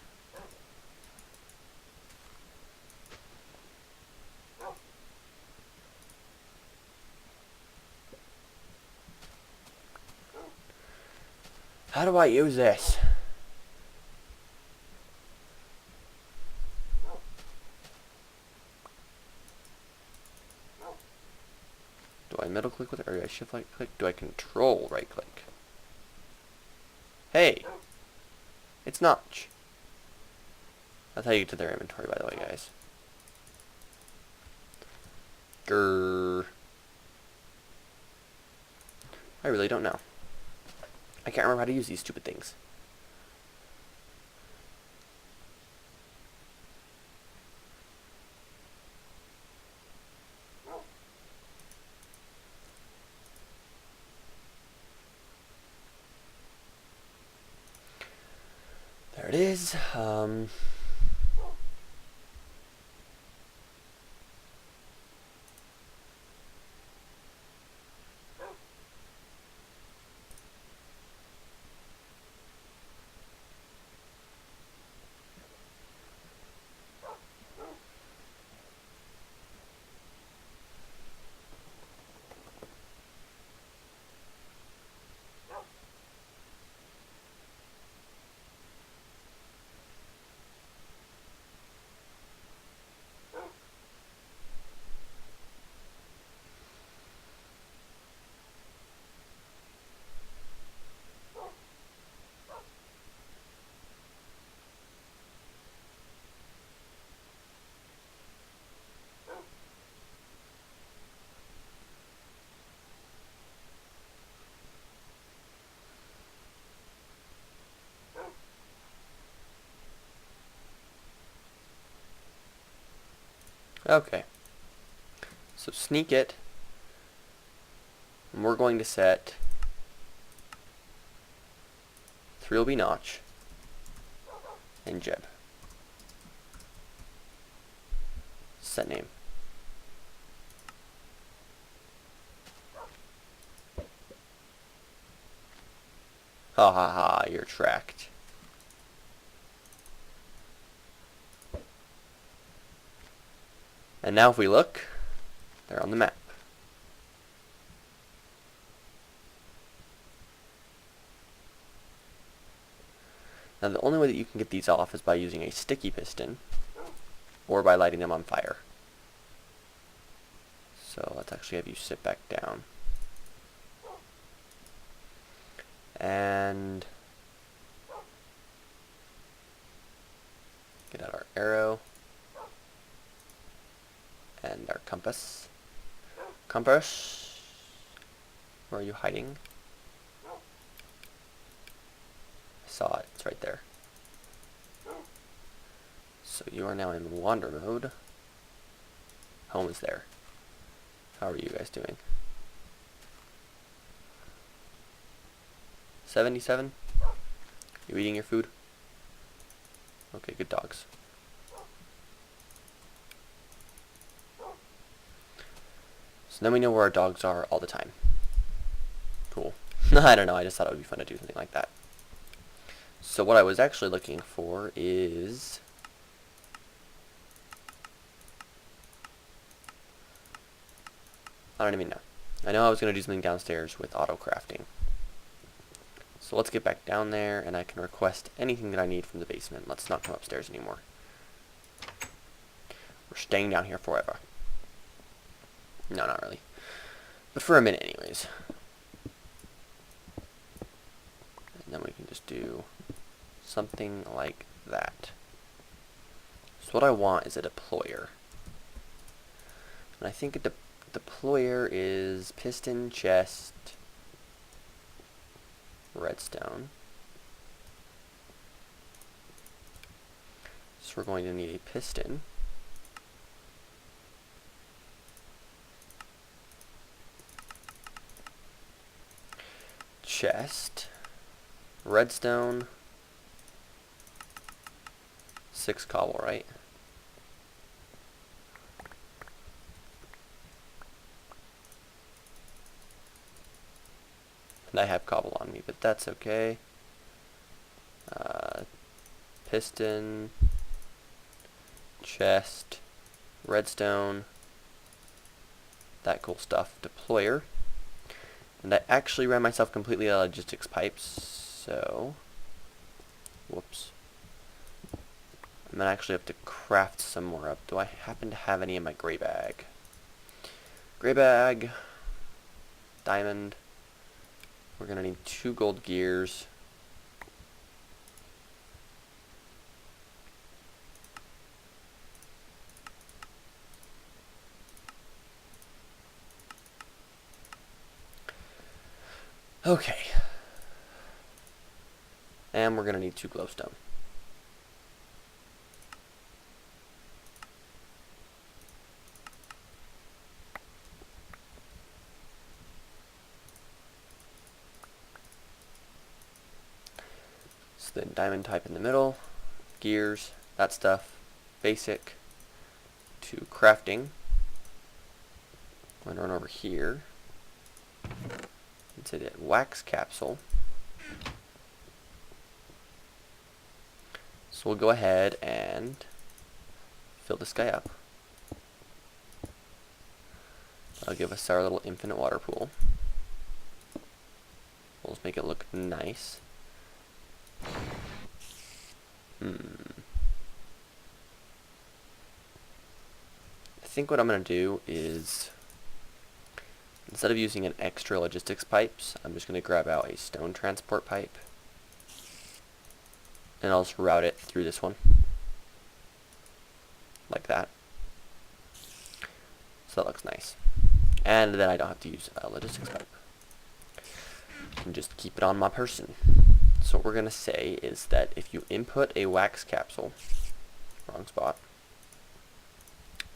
How do I use this? Do I middle click with it, or do I shift right click? Do I control right click? Hey! It's Notch. That's how you get to their inventory, by the way, guys. Grrr. I really don't know. I can't remember how to use these stupid things. There it is. Okay. So sneak it. And we're going to set 3 will be Notch and Jeb. Set name. Ha ha ha, you're tracked. And now if we look, they're on the map. Now the only way that you can get these off is by using a sticky piston or by lighting them on fire. So let's actually have you sit back down. And get out our arrow and our compass. Compass, where are you hiding? I saw it, it's right there. So you are now in wander mode. Home is there. How are you guys doing? 77? You eating your food? Okay, good dogs. So then we know where our dogs are all the time. Cool. I don't know, I just thought it would be fun to do something like that. So what I was actually looking for is... I don't even know. I know I was going to do something downstairs with auto crafting. So let's get back down there and I can request anything that I need from the basement. Let's not come upstairs anymore. We're staying down here forever. No, not really. But for a minute anyways. And then we can just do something like that. So what I want is a deployer. And I think a deployer is piston, chest, redstone. So we're going to need a piston. Chest. redstone, 6 cobble, right? And I have cobble on me, but that's okay. Piston, chest, redstone, that cool stuff. Deployer. And I actually ran myself completely out of logistics pipes, so whoops. I'm gonna actually have to craft some more up. Do I happen to have any in my gray bag? Gray bag, diamond. We're gonna need 2 gold gears. Okay. And we're gonna need 2 glowstone. So then diamond type in the middle, gears, that stuff, basic, to crafting. I'm gonna run over here and say that wax capsule. So we'll go ahead and fill this guy up. That'll give us our little infinite water pool. We'll just make it look nice. I think what I'm going to do is, instead of using an extra logistics pipes, I'm just going to grab out a stone transport pipe. And I'll just route it through this one. Like that. So that looks nice. And then I don't have to use a logistics pipe. I can just keep it on my person. So what we're going to say is that if you input a wax capsule, wrong spot,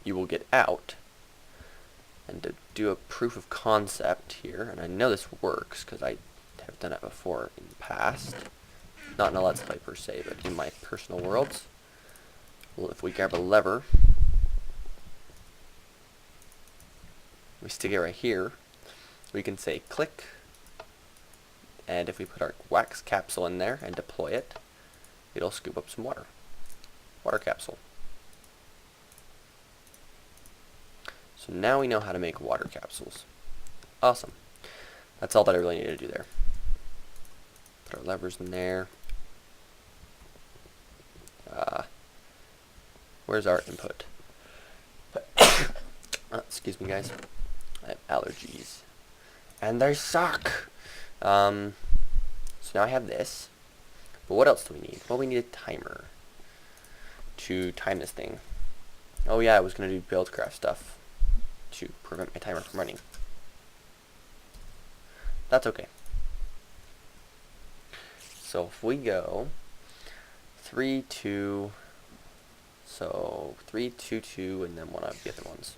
you will get out. And to do a proof of concept here, and I know this works because I have done it before in the past, not in a Let's Play per se, but in my personal worlds. Well, if we grab a lever, we stick it right here, we can say click, and if we put our wax capsule in there and deploy it, it'll scoop up some water. Water capsule. So now we know how to make water capsules. Awesome. That's all that I really need to do there. Put our levers in there. Where's our input? Excuse me, guys. I have allergies. And they suck! So now I have this. But what else do we need? Well, we need a timer to time this thing. Oh yeah, I was going to do buildcraft stuff to prevent my timer from running. That's okay. So if we go 3, 2, so 3, 2, 2, and then one of the other ones.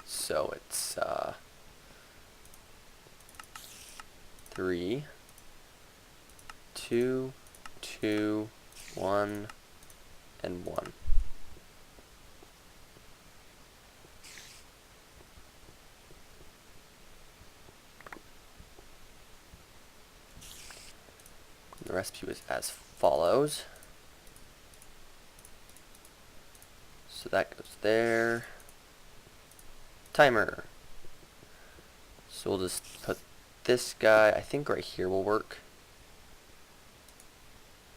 So it's 3, 2, 2, 1, and 1. The recipe was as follows. So that goes there. Timer. So we'll just put this guy, I think right here will work.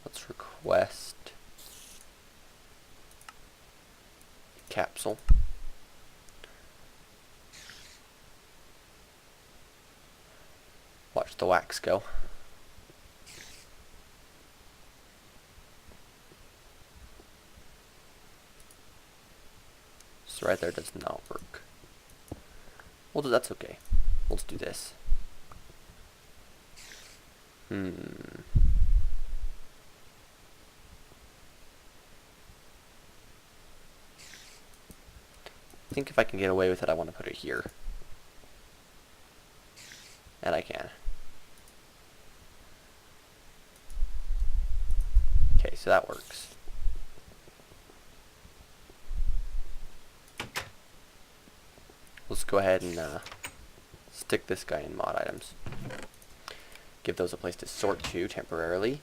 Let's request capsule. Watch the wax go. So right there does not work. Well, that's okay. We'll just do this. think if I can get away with it, I want to put it here. And I can. Okay, so that works. Let's go ahead and stick this guy in mod items. Give those a place to sort to temporarily.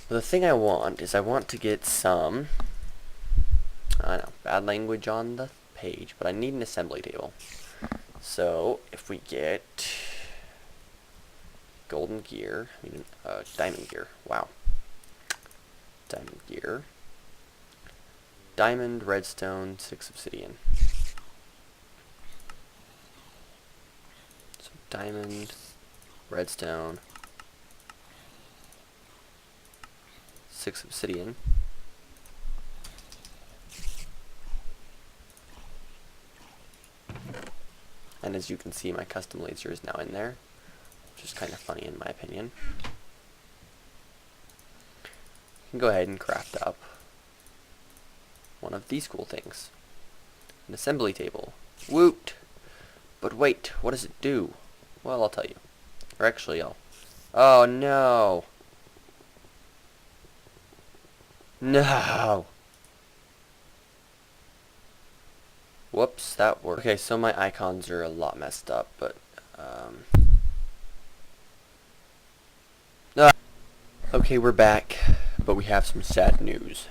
But the thing I want is I want to get some, I know, bad language on the page, but I need an assembly table. So if we get golden gear, diamond gear, wow. Diamond gear, diamond, redstone, 6 obsidian. So diamond, redstone, 6 obsidian. And as you can see, my custom laser is now in there, which is kind of funny in my opinion. You can go ahead and craft up one of these cool things. An assembly table. Woot! But wait, what does it do? Well, I'll tell you. Or actually, oh no! No! Whoops, that worked. Okay, so my icons are a lot messed up, but, okay, we're back, but we have some sad news.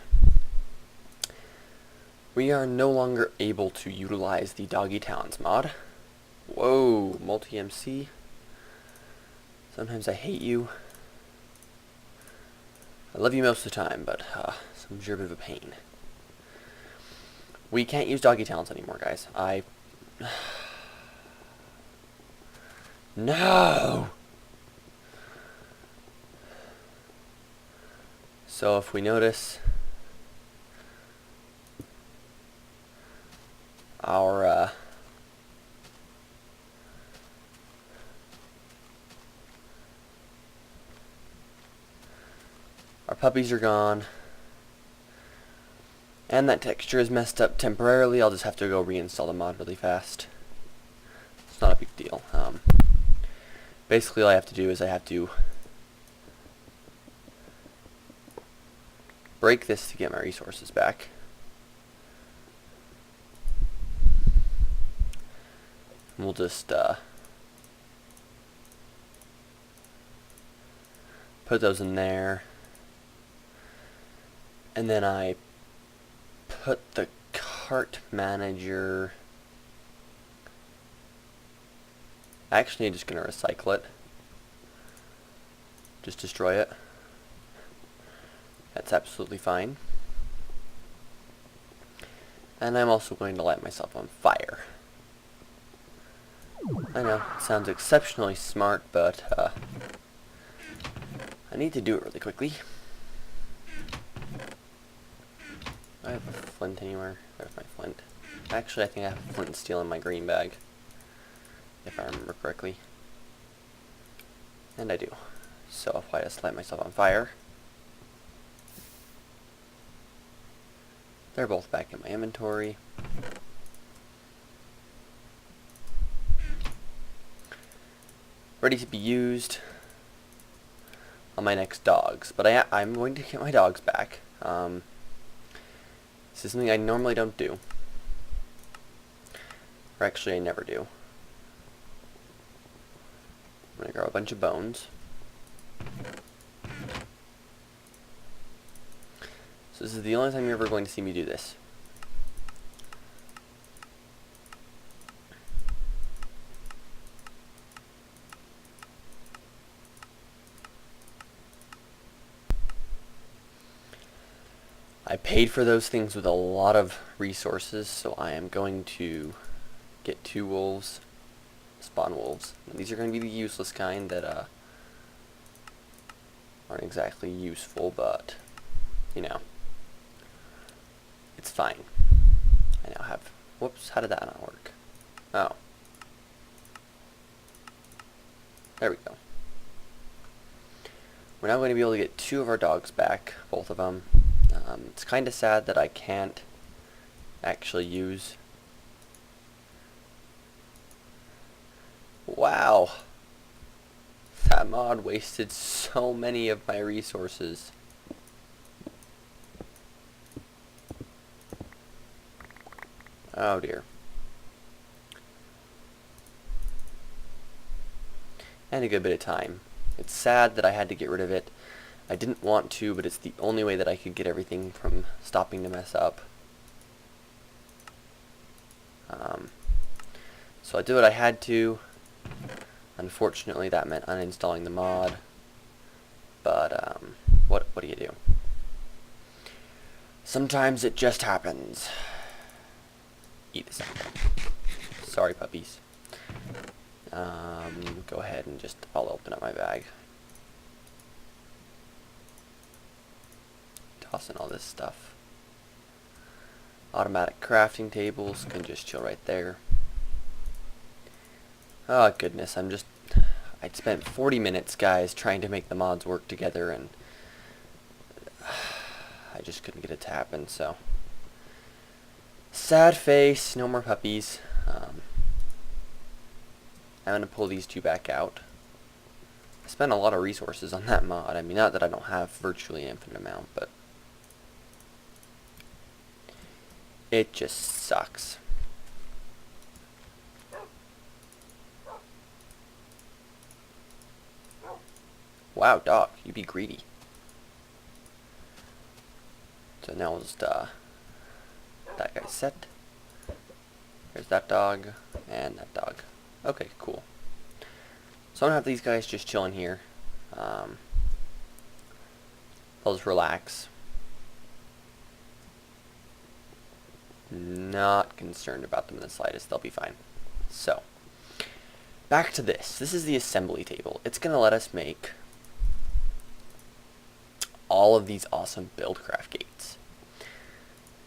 We are no longer able to utilize the Doggy Talents mod. Whoa, multi-MC. Sometimes I hate you. I love you most of the time, but sometimes you're a bit of a pain. We can't use Doggy Talents anymore, guys. No! So if we notice, our puppies are gone, and that texture is messed up temporarily. I'll just have to go reinstall the mod really fast. It's not a big deal. Basically all I have to do is I have to break this to get my resources back. And we'll just put those in there. And then I put the cart manager. Actually, I'm just going to recycle it. Just destroy it. That's absolutely fine. And I'm also going to light myself on fire. I know, it sounds exceptionally smart, but I need to do it really quickly. Do I have a flint anywhere? There's my flint. Actually, I think I have flint and steel in my green bag, if I remember correctly. And I do. So if I just light myself on fire, they're both back in my inventory. Ready to be used on my next dogs. But I'm going to get my dogs back. This is something I normally don't do. Or actually, I never do. I'm going to grow a bunch of bones. So this is the only time you're ever going to see me do this. I paid for those things with a lot of resources, so I am going to get 2 wolves, spawn wolves. And these are going to be the useless kind that aren't exactly useful, but you know, it's fine. I now have, whoops, how did that not work? Oh. There we go. We're now going to be able to get 2 of our dogs back, both of them. It's kind of sad that I can't actually use Wow. That mod wasted so many of my resources. Oh dear. And a good bit of time. It's sad that I had to get rid of it. I didn't want to, but it's the only way that I could get everything from stopping to mess up. So I did what I had to. Unfortunately, that meant uninstalling the mod. But what do you do? Sometimes it just happens. Eat this apple. Sorry, puppies. Go ahead and I'll open up my bag. Toss in all this stuff. Automatic crafting tables can just chill right there. Oh goodness, I'd spent 40 minutes, guys, trying to make the mods work together, and I just couldn't get it to happen, so. Sad face, no more puppies. I'm going to pull these two back out. I spent a lot of resources on that mod. I mean, not that I don't have virtually an infinite amount, but it just sucks. Wow, dog, you be greedy. So now we'll just, that guy's set. There's that dog, and that dog. Okay, cool. So I'm gonna have these guys just chilling here. They'll just relax. Not concerned about them in the slightest. They'll be fine. So, back to this. This is the assembly table. It's gonna let us make all of these awesome buildcraft gates.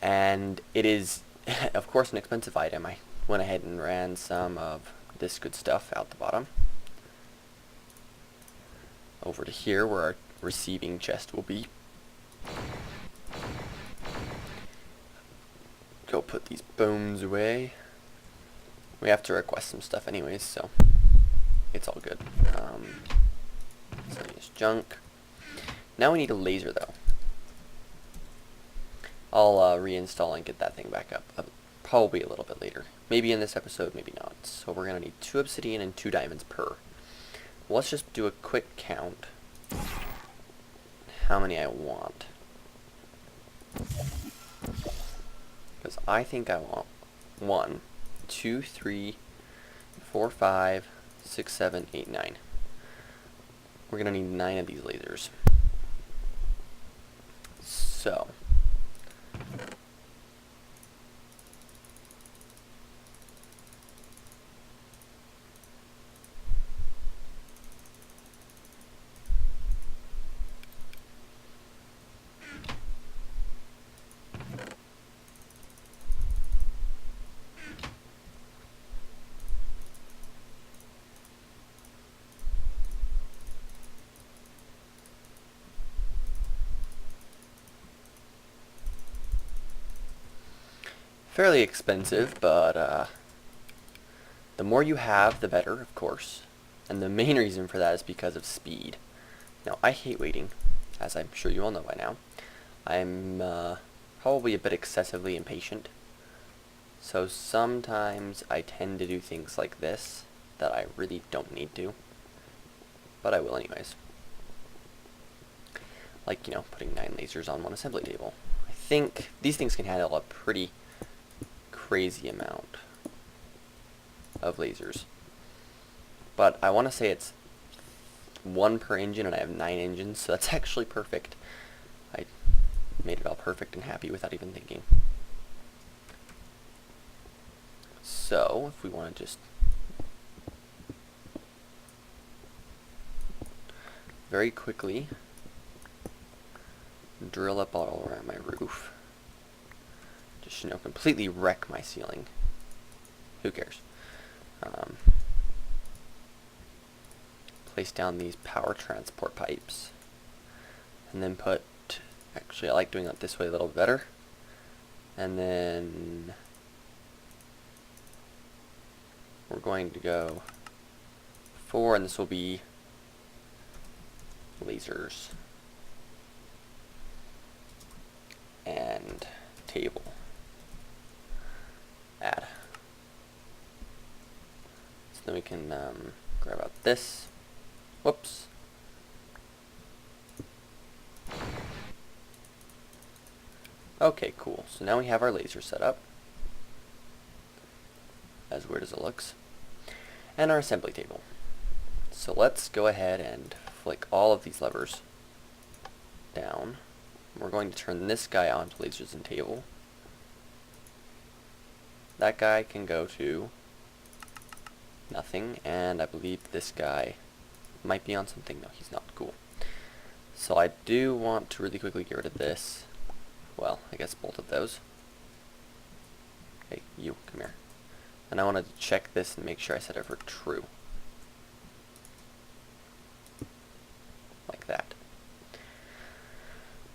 And it is, of course, an expensive item. I went ahead and ran some of this good stuff out the bottom. Over to here where our receiving chest will be. Go put these bones away. We have to request some stuff anyways, so it's all good. So use junk. Now we need a laser though. I'll reinstall and get that thing back up. Probably a little bit later. Maybe in this episode, maybe not. So we're going to need 2 obsidian and 2 diamonds per. Let's just do a quick count. How many I want. Because I think I want 1, 2, 3, 4, 5, 6, 7, 8, 9. We're going to need 9 of these lasers. So. Fairly expensive, but the more you have, the better, of course. And the main reason for that is because of speed. Now, I hate waiting, as I'm sure you all know by now. I'm probably a bit excessively impatient. So sometimes I tend to do things like this that I really don't need to. But I will anyways. Like, putting 9 lasers on one assembly table. I think these things can handle a pretty crazy amount of lasers. But I want to say it's 1 per engine, and I have 9 engines, so that's actually perfect. I made it all perfect and happy without even thinking. So, if we want to just very quickly drill up all around my roof. Just, completely wreck my ceiling. Who cares? Place down these power transport pipes. And then actually I like doing it this way a little better. And then we're going to go 4, and this will be lasers and table. Add. So then we can grab out this. Whoops. Okay, cool. So now we have our laser set up. As weird as it looks. And our assembly table. So let's go ahead and flick all of these levers down. We're going to turn this guy on to lasers and table. That guy can go to nothing, and I believe this guy might be on something. No, he's not. Cool. So I do want to really quickly get rid of this. Well, I guess both of those. Hey, you, come here. And I want to check this and make sure I set it for true. Like that.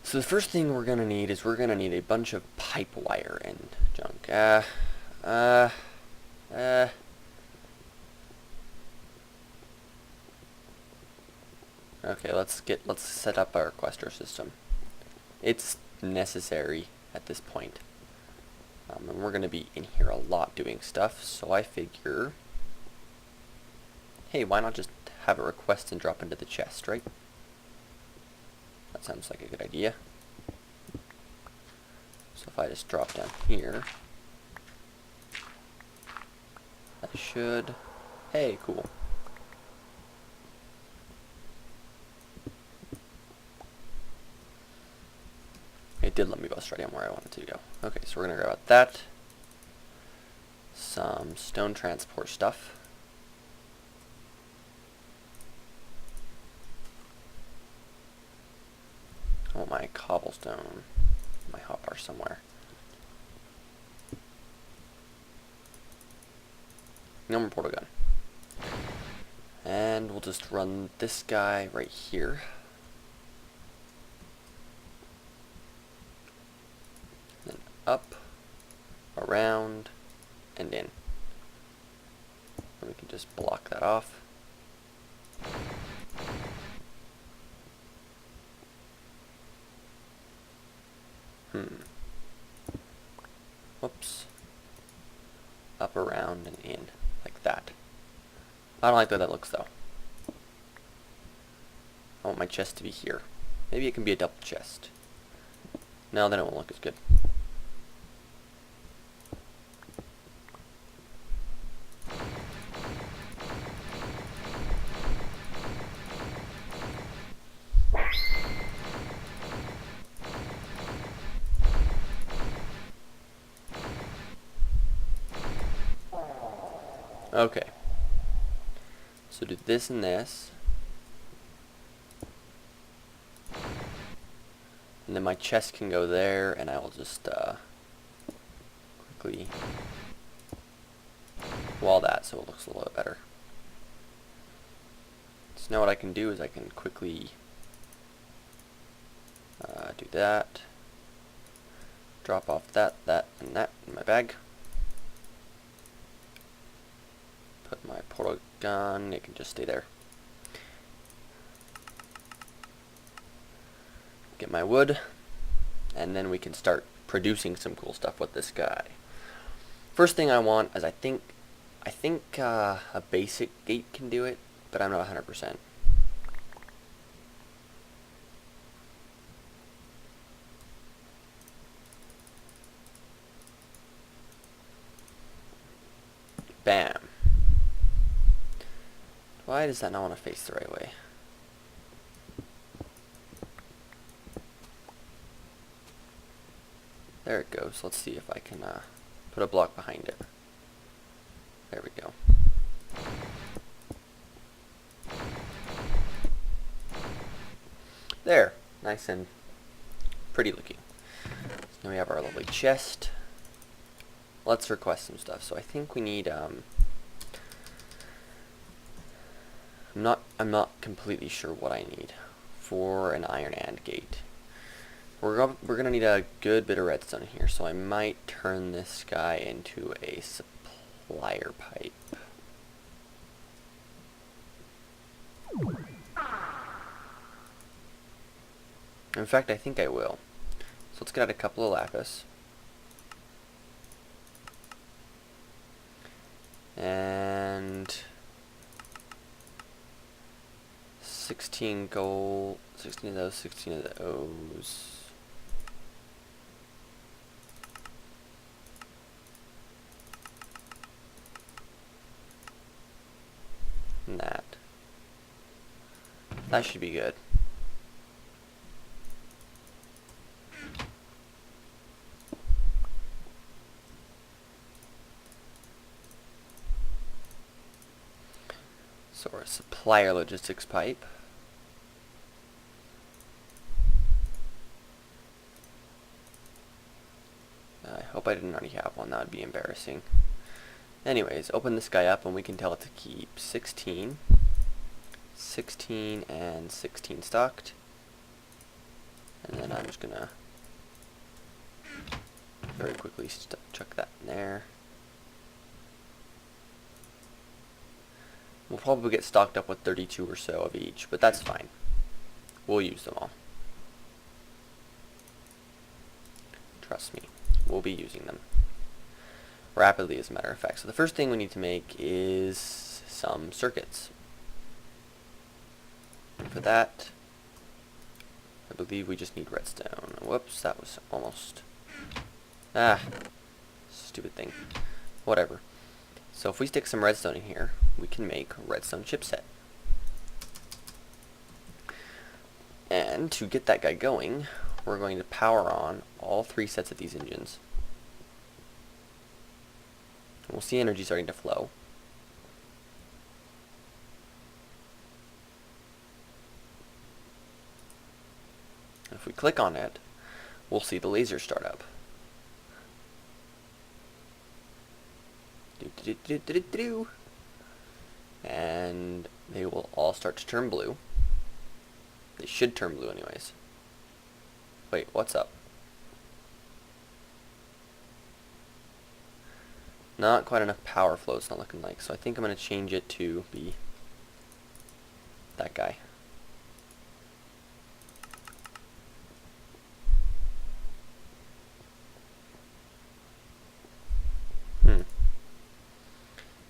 So the first thing we're going to need is we're going to need a bunch of pipe wire and junk. Okay, let's set up our requester system. It's necessary at this point. And we're going to be in here a lot doing stuff, so I figure, hey, why not just have a request and drop into the chest, right? That sounds like a good idea. So if I just drop down here, that should, hey, cool. It did let me bust right in where I wanted to go. Okay, so we're going to grab out that. Some stone transport stuff. I want my cobblestone, my hotbar somewhere. Number portal gun. And we'll just run this guy right here. Then up, around, and in. And we can just block that off. Whoops. Up, around, and in. Like that. I don't like the way that looks, though. I want my chest to be here. Maybe it can be a double chest. No, then it won't look as good. Okay. So do this and this. And then my chest can go there, and I will just quickly wall that so it looks a little bit better. So now what I can do is I can quickly do that. Drop off that, and that in my bag. Put my portal gun, it can just stay there. Get my wood, and then we can start producing some cool stuff with this guy. First thing I want is I think a basic gate can do it, but I'm not 100%. Bam. Why does that not want to face the right way? There it goes. Let's see if I can put a block behind it. There we go. There. Nice and pretty looking. So now we have our lovely chest. Let's request some stuff. So I think we need I'm not completely sure what I need for an iron and gate. We're gonna need a good bit of redstone here, so I might turn this guy into a supplier pipe. In fact, I think I will. So let's get out a couple of lapis. And 16 gold, 16 of those, 16 of those. And that. That should be good. So our supplier logistics pipe. I hope I didn't already have one, that would be embarrassing. Anyways, open this guy up and we can tell it to keep 16, 16, and 16 stocked. And then I'm just gonna very quickly chuck that in there. We'll probably get stocked up with 32 or so of each, but that's fine. We'll use them all. Trust me, we'll be using them rapidly, as a matter of fact. So the first thing we need to make is some circuits. And for that, I believe we just need redstone. Whoops, that was almost... stupid thing. Whatever. So if we stick some redstone in here, we can make a redstone chipset. And to get that guy going, we're going to power on all 3 sets of these engines. We'll see energy starting to flow. And if we click on it, we'll see the laser start up. And they will all start to turn blue. They should turn blue anyways. Wait, what's up? Not quite enough power flow, it's not looking like, so I think I'm going to change it to be that guy.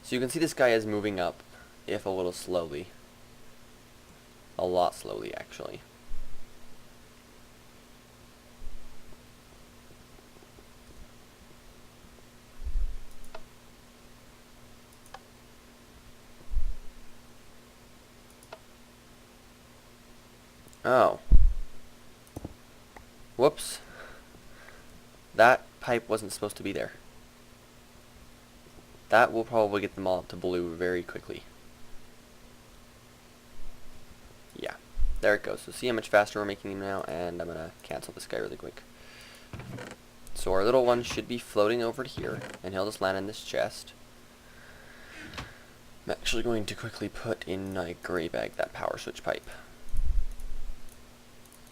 So you can see this guy is moving up, if a little slowly. A lot slowly, actually. Oh. Whoops. That pipe wasn't supposed to be there. That will probably get them all up to blue very quickly. Yeah. There it goes. So see how much faster we're making them now, and I'm going to cancel this guy really quick. So our little one should be floating over to here, and he'll just land in this chest. I'm actually going to quickly put in a gray bag that power switch pipe.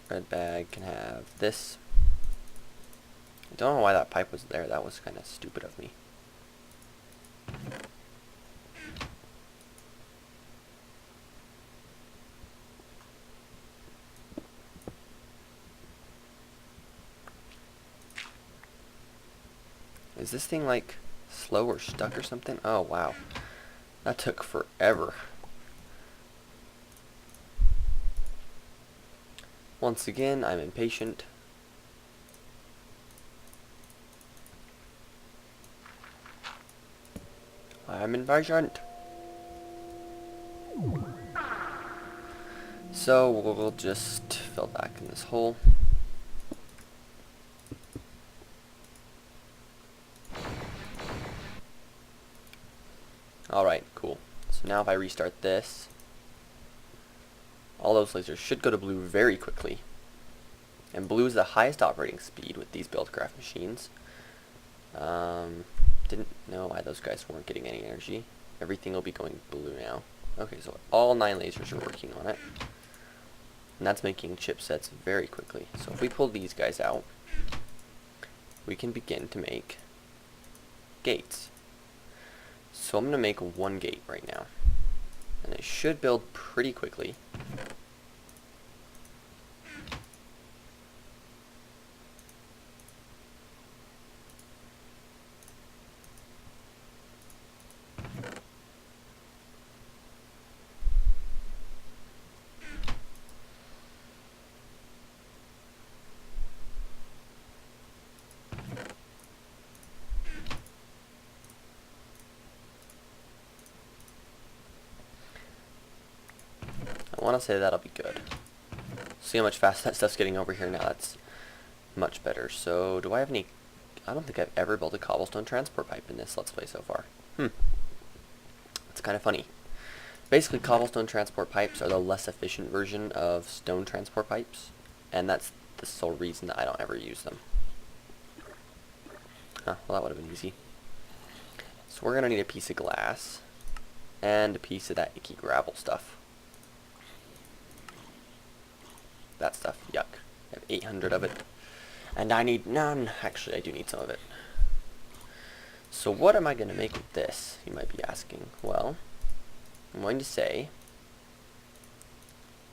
Red bag can have this. I don't know why that pipe was there. That was kind of stupid of me. Is this thing like slow or stuck or something? Oh wow. That took forever. Once again, I'm impatient. I'm impatient. So we'll just fill back in this hole. Alright, cool. So now if I restart this, all those lasers should go to blue very quickly. And blue is the highest operating speed with these buildcraft machines. Didn't know why those guys weren't getting any energy. Everything will be going blue now. Okay, so all 9 lasers are working on it. And that's making chipsets very quickly. So if we pull these guys out, we can begin to make gates. So I'm going to make 1 gate right now. And it should build pretty quickly. I want to say that'll be good. See how much faster that stuff's getting over here now. That's much better. So, do I have any... I don't think I've ever built a cobblestone transport pipe in this Let's Play so far. It's kind of funny. Basically, cobblestone transport pipes are the less efficient version of stone transport pipes, and that's the sole reason that I don't ever use them. Huh, well that would have been easy. So we're going to need a piece of glass, and a piece of that icky gravel stuff. That stuff, yuck. I have 800 of it. And I need none. Actually, I do need some of it. So what am I going to make with this, you might be asking? Well, I'm going to say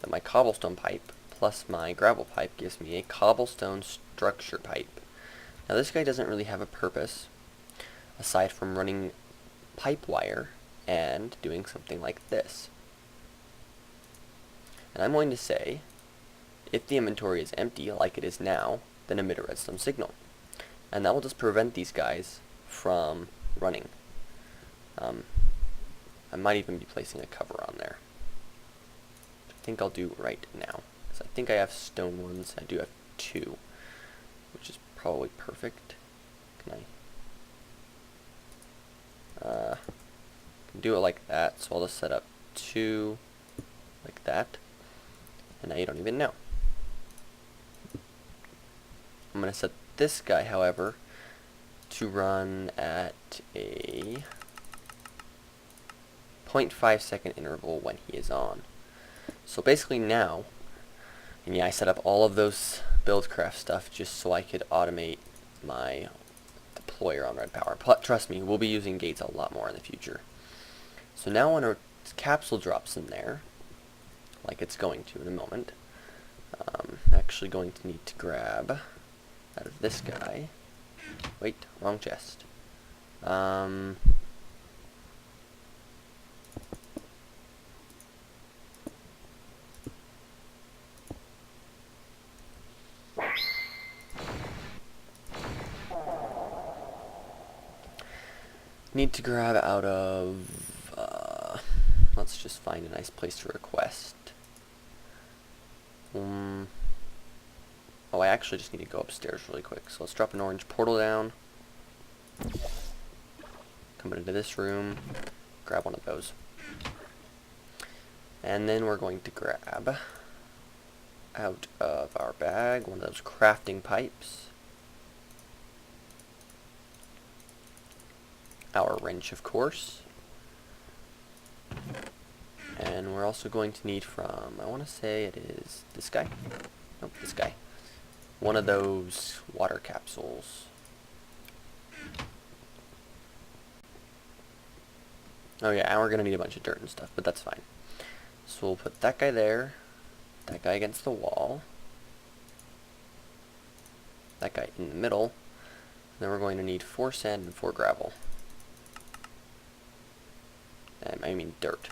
that my cobblestone pipe plus my gravel pipe gives me a cobblestone structure pipe. Now this guy doesn't really have a purpose, aside from running pipe wire and doing something like this. And I'm going to say, if the inventory is empty, like it is now, then emit a redstone signal. And that will just prevent these guys from running. I might even be placing a cover on there. Which I think I'll do right now. Because I think I have stone ones. I do have 2. Which is probably perfect. Can I... can do it like that. So I'll just set up 2 like that. And now you don't even know. I'm going to set this guy, however, to run at a 0.5 second interval when he is on. So basically now, and yeah, I set up all of those buildcraft stuff just so I could automate my deployer on red power. Trust me, we'll be using gates a lot more in the future. So now when a capsule drops in there, like it's going to in a moment, I'm actually going to need to grab out of this guy. Wait, wrong chest. Need to grab out of, let's just find a nice place to request. Oh, I actually just need to go upstairs really quick. So let's drop an orange portal down. Come into this room. Grab one of those. And then we're going to grab out of our bag one of those crafting pipes. Our wrench, of course. And we're also going to need from, I want to say it is this guy. Nope, this guy. One of those water capsules. Oh yeah, and we're going to need a bunch of dirt and stuff, but that's fine. So we'll put that guy there, that guy against the wall, that guy in the middle, and then we're going to need 4 sand and 4 gravel. I mean dirt.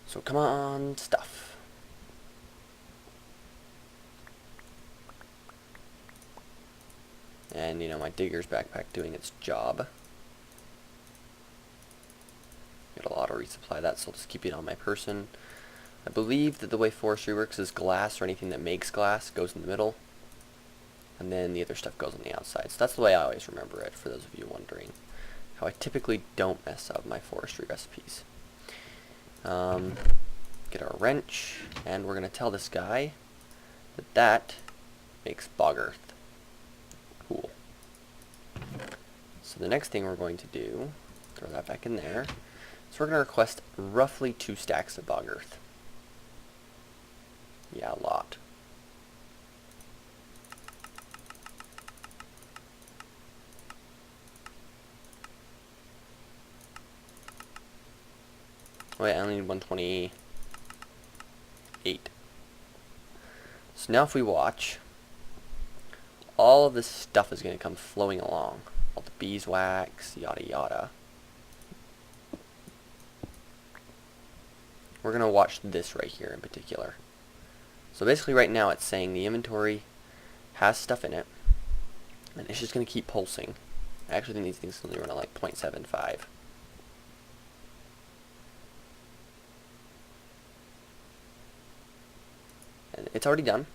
So come on, stuff. And, you know, my digger's backpack doing its job. It'll auto resupply that, so I'll just keep it on my person. I believe that the way forestry works is glass or anything that makes glass goes in the middle. And then the other stuff goes on the outside. So that's the way I always remember it, for those of you wondering. How I typically don't mess up my forestry recipes. Get our wrench, and we're going to tell this guy that that makes bog earth. Cool. So the next thing we're going to do, throw that back in there, so we're going to request roughly 2 stacks of bog earth. Yeah, a lot. Wait, I only need 128. So now if we watch, all of this stuff is going to come flowing along. All the beeswax, yada yada. We're going to watch this right here in particular. So basically right now it's saying the inventory has stuff in it, and it's just going to keep pulsing. I actually think these things only run at like 0.75. it's already done.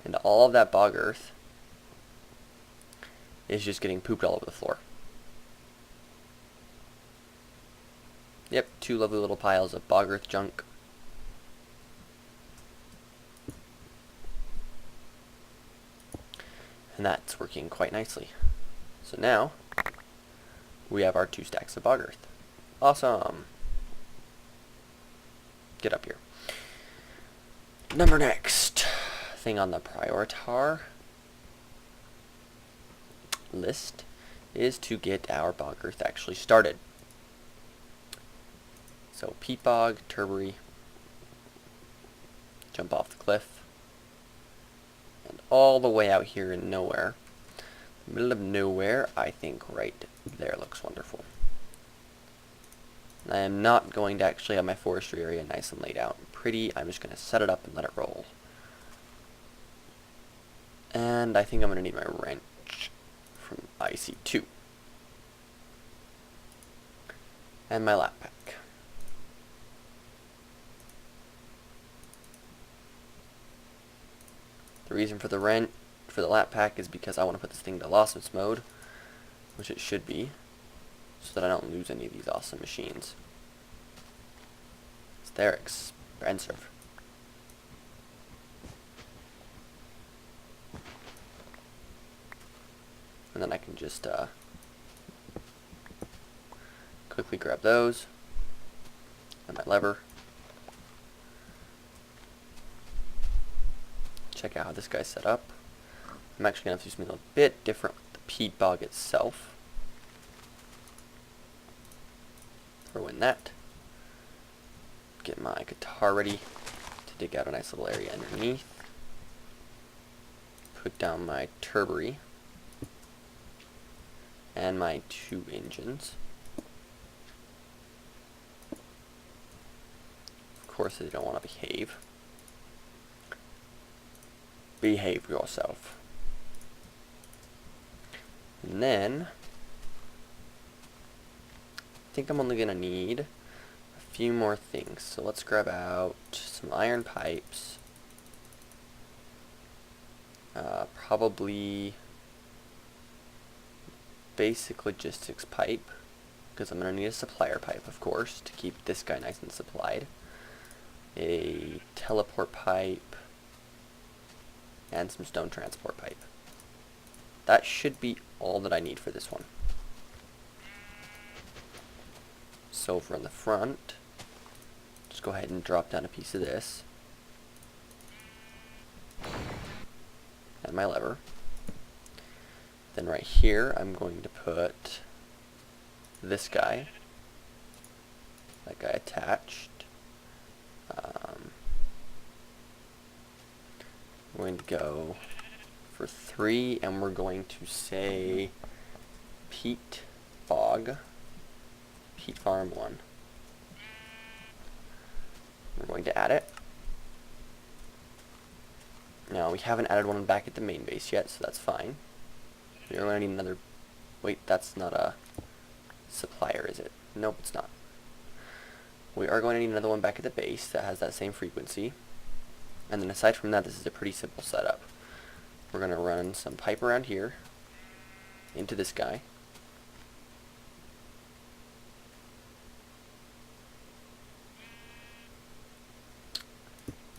And all of that bog earth is just getting pooped all over the floor. Yep, 2 lovely little piles of bog earth junk. And that's working quite nicely. So now, we have our 2 stacks of bog earth. Awesome. Get up here. Next thing on the prioritar list is to get our bog earth actually started. So peat bog, turbery, jump off the cliff, and all the way out here in nowhere. Middle of nowhere, I think right there looks wonderful. I am not going to actually have my forestry area nice and laid out and pretty. I'm just going to set it up and let it roll. And I think I'm going to need my wrench from IC2. And my lap pack. The reason for the lap pack is because I want to put this thing to lostness mode, which it should be, so that I don't lose any of these awesome machines. They're expensive. And then I can just quickly grab those and my lever. Check out how this guy's set up. I'm actually going to have to do something a bit different with the peat bog itself. Throw in that. Get my guitar ready to dig out a nice little area underneath. Put down my turbery and my 2 engines. Of course, they don't want to behave. Behave yourself. And then I think I'm only going to need a few more things. So let's grab out some iron pipes. Probably basic logistics pipe, because I'm going to need a supplier pipe, of course, to keep this guy nice and supplied. A teleport pipe, and some stone transport pipe. That should be all that I need for this one. So from the front, just go ahead and drop down a piece of this. And my lever. Then right here, I'm going to put this guy. That guy attached. I'm going to go for 3, and we're going to say peat bog, peat farm 1. We're going to add it. Now, we haven't added one back at the main base yet, so that's fine. We're going to need another... Wait, that's not a supplier, is it? Nope, it's not. We are going to need another one back at the base that has that same frequency. And then aside from that, this is a pretty simple setup. We're going to run some pipe around here into this guy.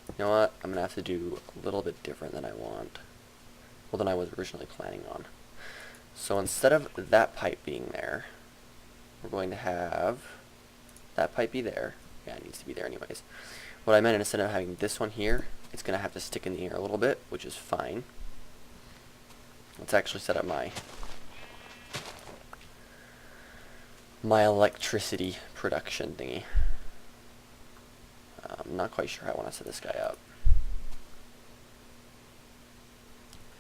You know what? I'm going to have to do a little bit different than I want. Well, than I was originally planning on. So instead of that pipe being there, we're going to have that pipe be there. Yeah, it needs to be there anyways. What I meant, instead of having this one here, it's going to have to stick in the air a little bit, which is fine. Let's actually set up my electricity production thingy. I'm not quite sure how I want to set this guy up.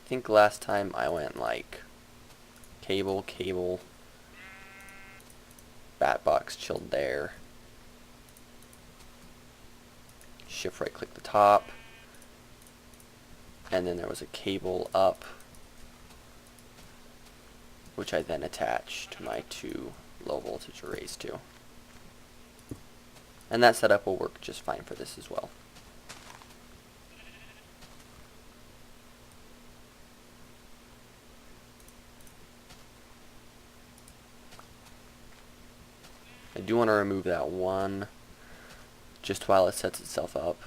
I think last time I went like cable, bat box chilled there. Shift right click the top. And then there was a cable up, which I then attached my 2 low voltage arrays to. And that setup will work just fine for this as well. I do want to remove that one just while it sets itself up.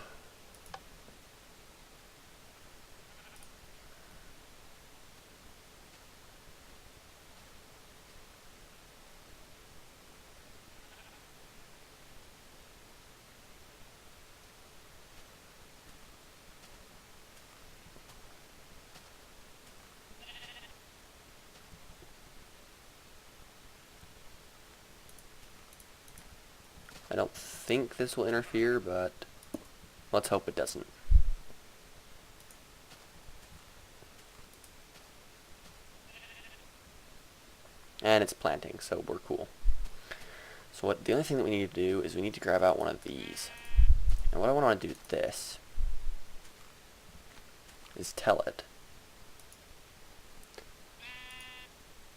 I don't think this will interfere, but let's hope it doesn't. And it's planting, so we're cool. So the only thing that we need to do is we need to grab out one of these. And what I want to do with this is tell it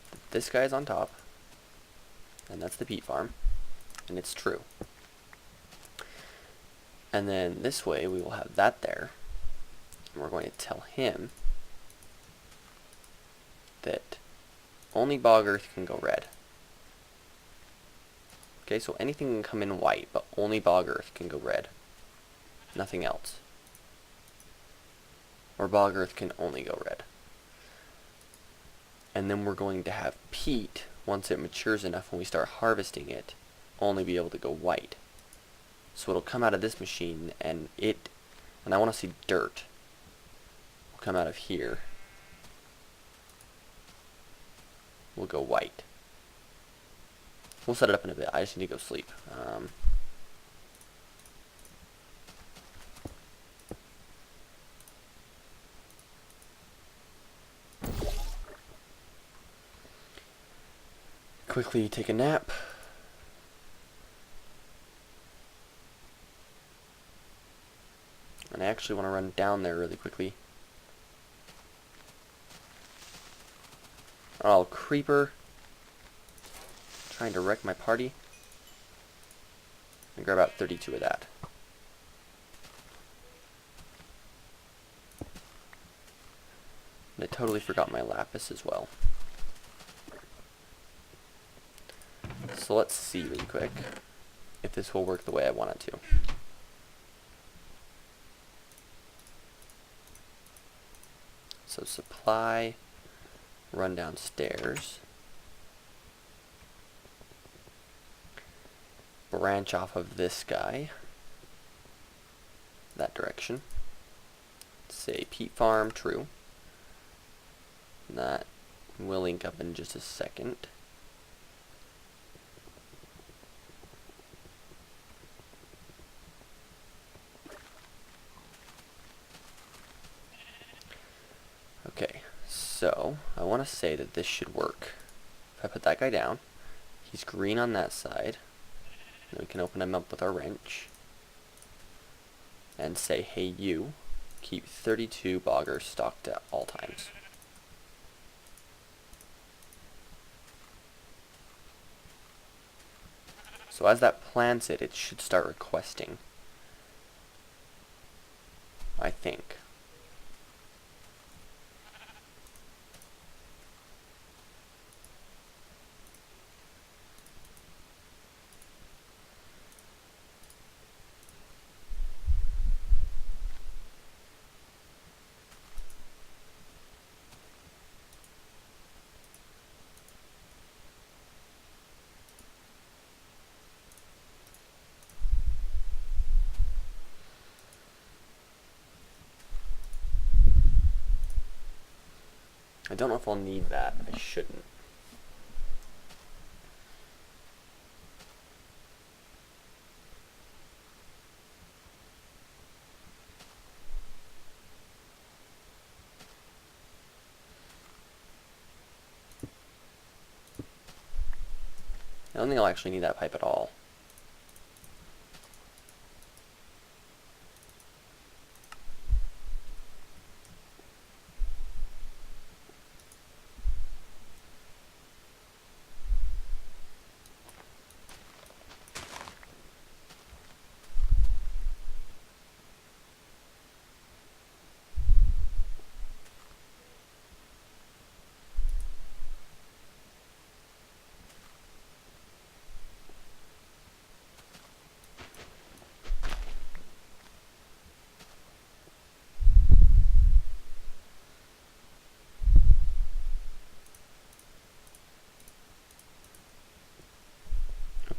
that this guy's on top, and that's the peat farm, and it's true. And then this way we will have that there, and we're going to tell him that only bog earth can go red. Okay, so anything can come in white, but only bog earth can go red. Nothing else. Or bog earth can only go red. And then we're going to have peat, once it matures enough when we start harvesting it, only be able to go white. So it'll come out of this machine, and I want to see dirt will come out of here. Will go white. We'll set it up in a bit. I just need to go sleep. Quickly take a nap. And I actually want to run down there really quickly. Oh, creeper. Trying to wreck my party. And grab out 32 of that. And I totally forgot my lapis as well. So let's see really quick if this will work the way I want it to. So supply, run downstairs, branch off of this guy, that direction, say peat farm, true, and that will link up in just a second. Okay, so I want to say that this should work. If I put that guy down, he's green on that side, and we can open him up with our wrench, and say, hey you, keep 32 boggers stocked at all times. So as that plants it, it should start requesting, I think. I don't know if I'll need that. I shouldn't. I don't think I'll actually need that pipe at all.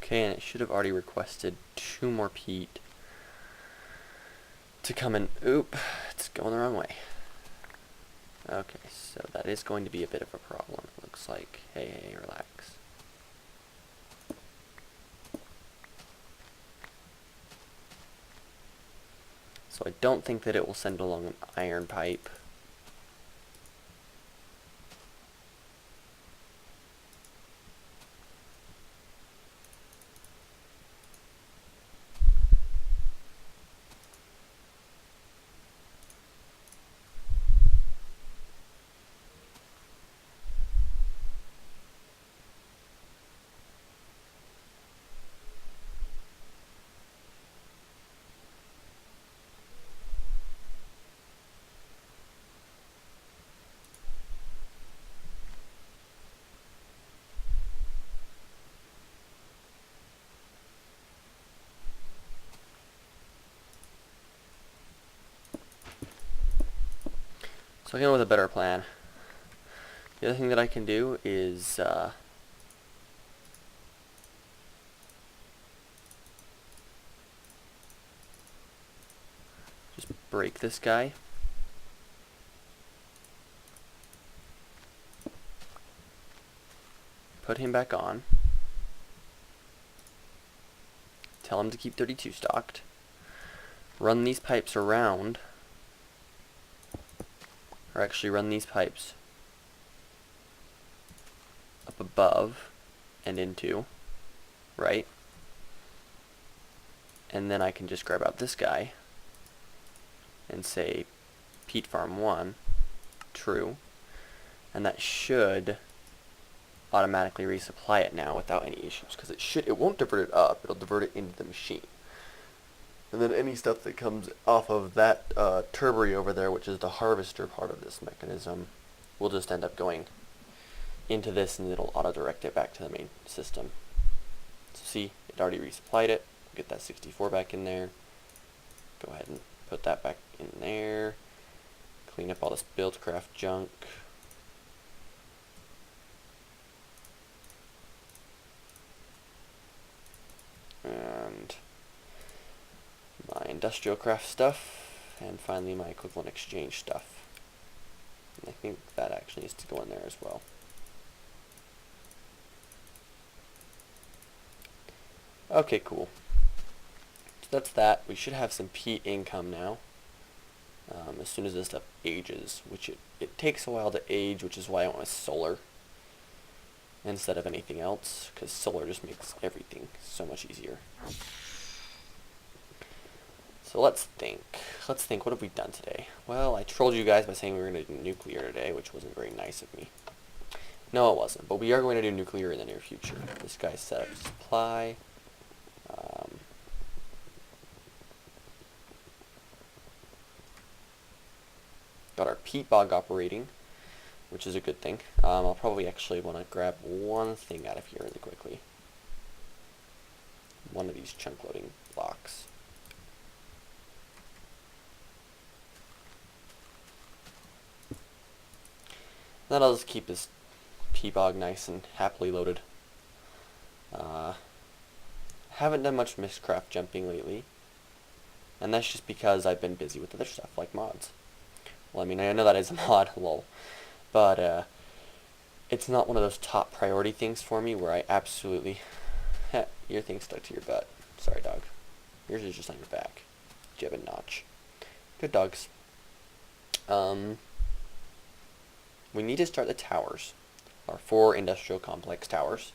Okay, and it should have already requested 2 more peat to come in. Oop, it's going the wrong way. Okay, so that is going to be a bit of a problem, it looks like. Hey, relax. So I don't think that it will send along an iron pipe. So I came up with a better plan. The other thing that I can do is just break this guy. Put him back on. Tell him to keep 32 stocked. Run these pipes around. Or actually run these pipes up above and into, right? And then I can just grab out this guy and say peat farm 1, true. And that should automatically resupply it now without any issues, because it won't divert it up, it'll divert it into the machine. And then any stuff that comes off of that turbary over there, which is the harvester part of this mechanism, will just end up going into this, and it'll auto-direct it back to the main system. So see, it already resupplied it. Get that 64 back in there. Go ahead and put that back in there. Clean up all this buildcraft junk. And my industrial craft stuff, and finally my equivalent exchange stuff. And I think that actually needs to go in there as well. Okay, cool. So that's that. We should have some peat income now. As soon as this stuff ages, which it takes a while to age, which is why I went with solar instead of anything else, because solar just makes everything so much easier. So let's think. What have we done today? Well, I trolled you guys by saying we were going to do nuclear today, which wasn't very nice of me. No, it wasn't. But we are going to do nuclear in the near future. This guy's set up supply. Got our peat bog operating, which is a good thing. I'll probably actually want to grab one thing out of here really quickly. One of these chunk loading blocks. Then I'll just keep this peat bog nice and happily loaded. Haven't done much Mistcraft jumping lately, and that's just because I've been busy with other stuff like mods. Well, I mean, I know that is a mod, lol, but it's not one of those top priority things for me where I absolutely... your thing stuck to your butt. Sorry, dog. Yours is just on your back. Do you have a notch? Good dogs. We need to start the towers. Our 4 industrial complex towers.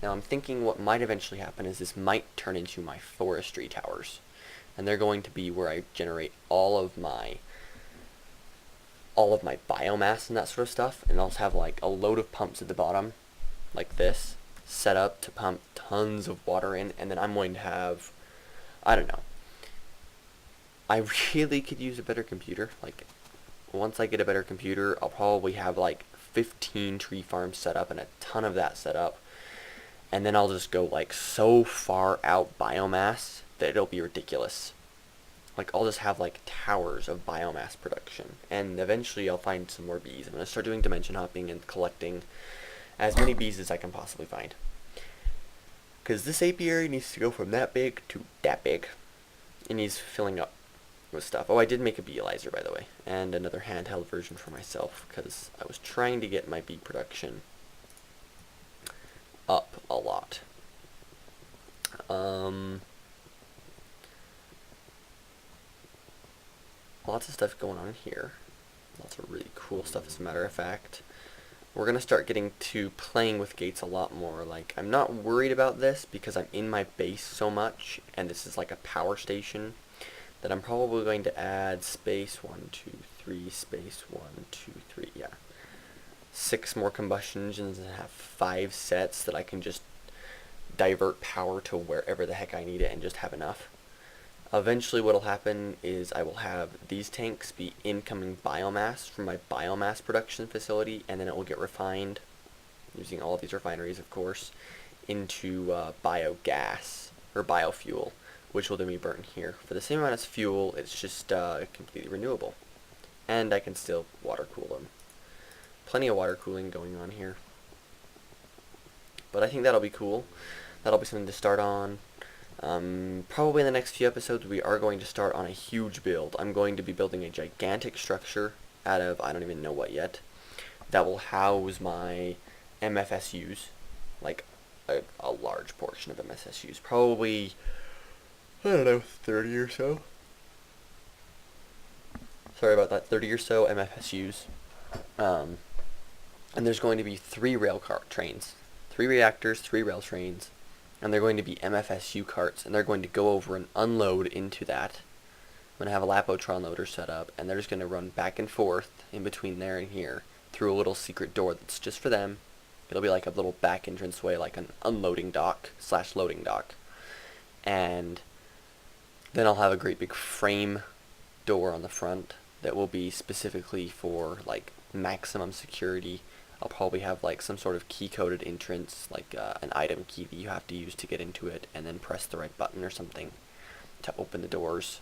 Now I'm thinking what might eventually happen is this might turn into my forestry towers. And they're going to be where I generate all of my biomass and that sort of stuff, and I'll have like a load of pumps at the bottom, like this, set up to pump tons of water in, and then I'm going to have, I don't know, I really could use a better computer. Like, once I get a better computer, I'll probably have like 15 tree farms set up and a ton of that set up, and then I'll just go like so far out biomass that it'll be ridiculous. Like, I'll just have like towers of biomass production, and eventually I'll find some more bees. I'm going to start doing dimension hopping and collecting as many bees as I can possibly find. Because this apiary needs to go from that big to that big. It needs filling up with stuff. Oh, I did make a beealizer, by the way, and another handheld version for myself, because I was trying to get my bee production up a lot. Lots of stuff going on here. Lots of really cool stuff, as a matter of fact. We're going to start getting to playing with gates a lot more. Like, I'm not worried about this because I'm in my base so much, and this is like a power station, that I'm probably going to add space 1, 2, 3, space 1, 2, 3, yeah. 6 more combustion engines and have 5 sets that I can just divert power to wherever the heck I need it and just have enough. Eventually what will happen is I will have these tanks be incoming biomass from my biomass production facility, and then it will get refined, using all of these refineries of course, into biogas, or biofuel, which will then be burnt here. For the same amount as fuel, it's just completely renewable. And I can still water cool them. Plenty of water cooling going on here. But I think that'll be cool. That'll be something to start on. Probably in the next few episodes we are going to start on a huge build. I'm going to be building a gigantic structure out of, I don't even know what yet, that will house my MFSUs, like a large portion of MFSUs, probably, I don't know, 30 or so. Sorry about that, 30 or so MFSUs. And there's going to be 3 rail car trains, 3 reactors, 3 rail trains, and they're going to be MFSU carts, and they're going to go over and unload into that. I'm going to have a Lapotron loader set up, and they're just going to run back and forth in between there and here through a little secret door that's just for them. It'll be like a little back entrance way, like an unloading dock / loading dock. And then I'll have a great big frame door on the front that will be specifically for like maximum security. I'll probably have like some sort of key-coded entrance, like an item key that you have to use to get into it, and then press the right button or something to open the doors.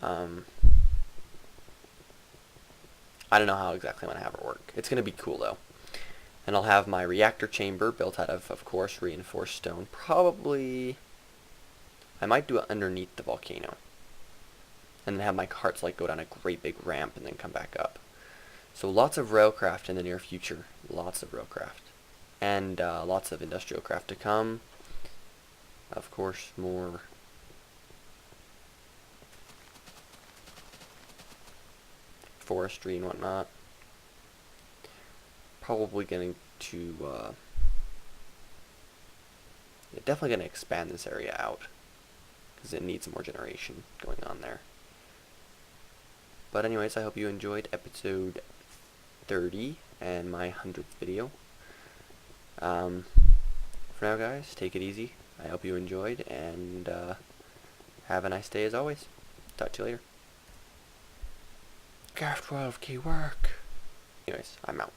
I don't know how exactly I'm going to have it work. It's going to be cool though. And I'll have my reactor chamber built out of course, reinforced stone. Probably, I might do it underneath the volcano. And then have my carts like go down a great big ramp and then come back up. So lots of railcraft in the near future. Lots of railcraft. And lots of industrial craft to come. Of course, more forestry and whatnot. Probably going to definitely going to expand this area out, because it needs more generation going on there. But anyways, I hope you enjoyed episode 30 and my 100th video. For now guys, take it easy. I hope you enjoyed, and have a nice day as always. Talk to you later. Craft 12 key work. Anyways, I'm out.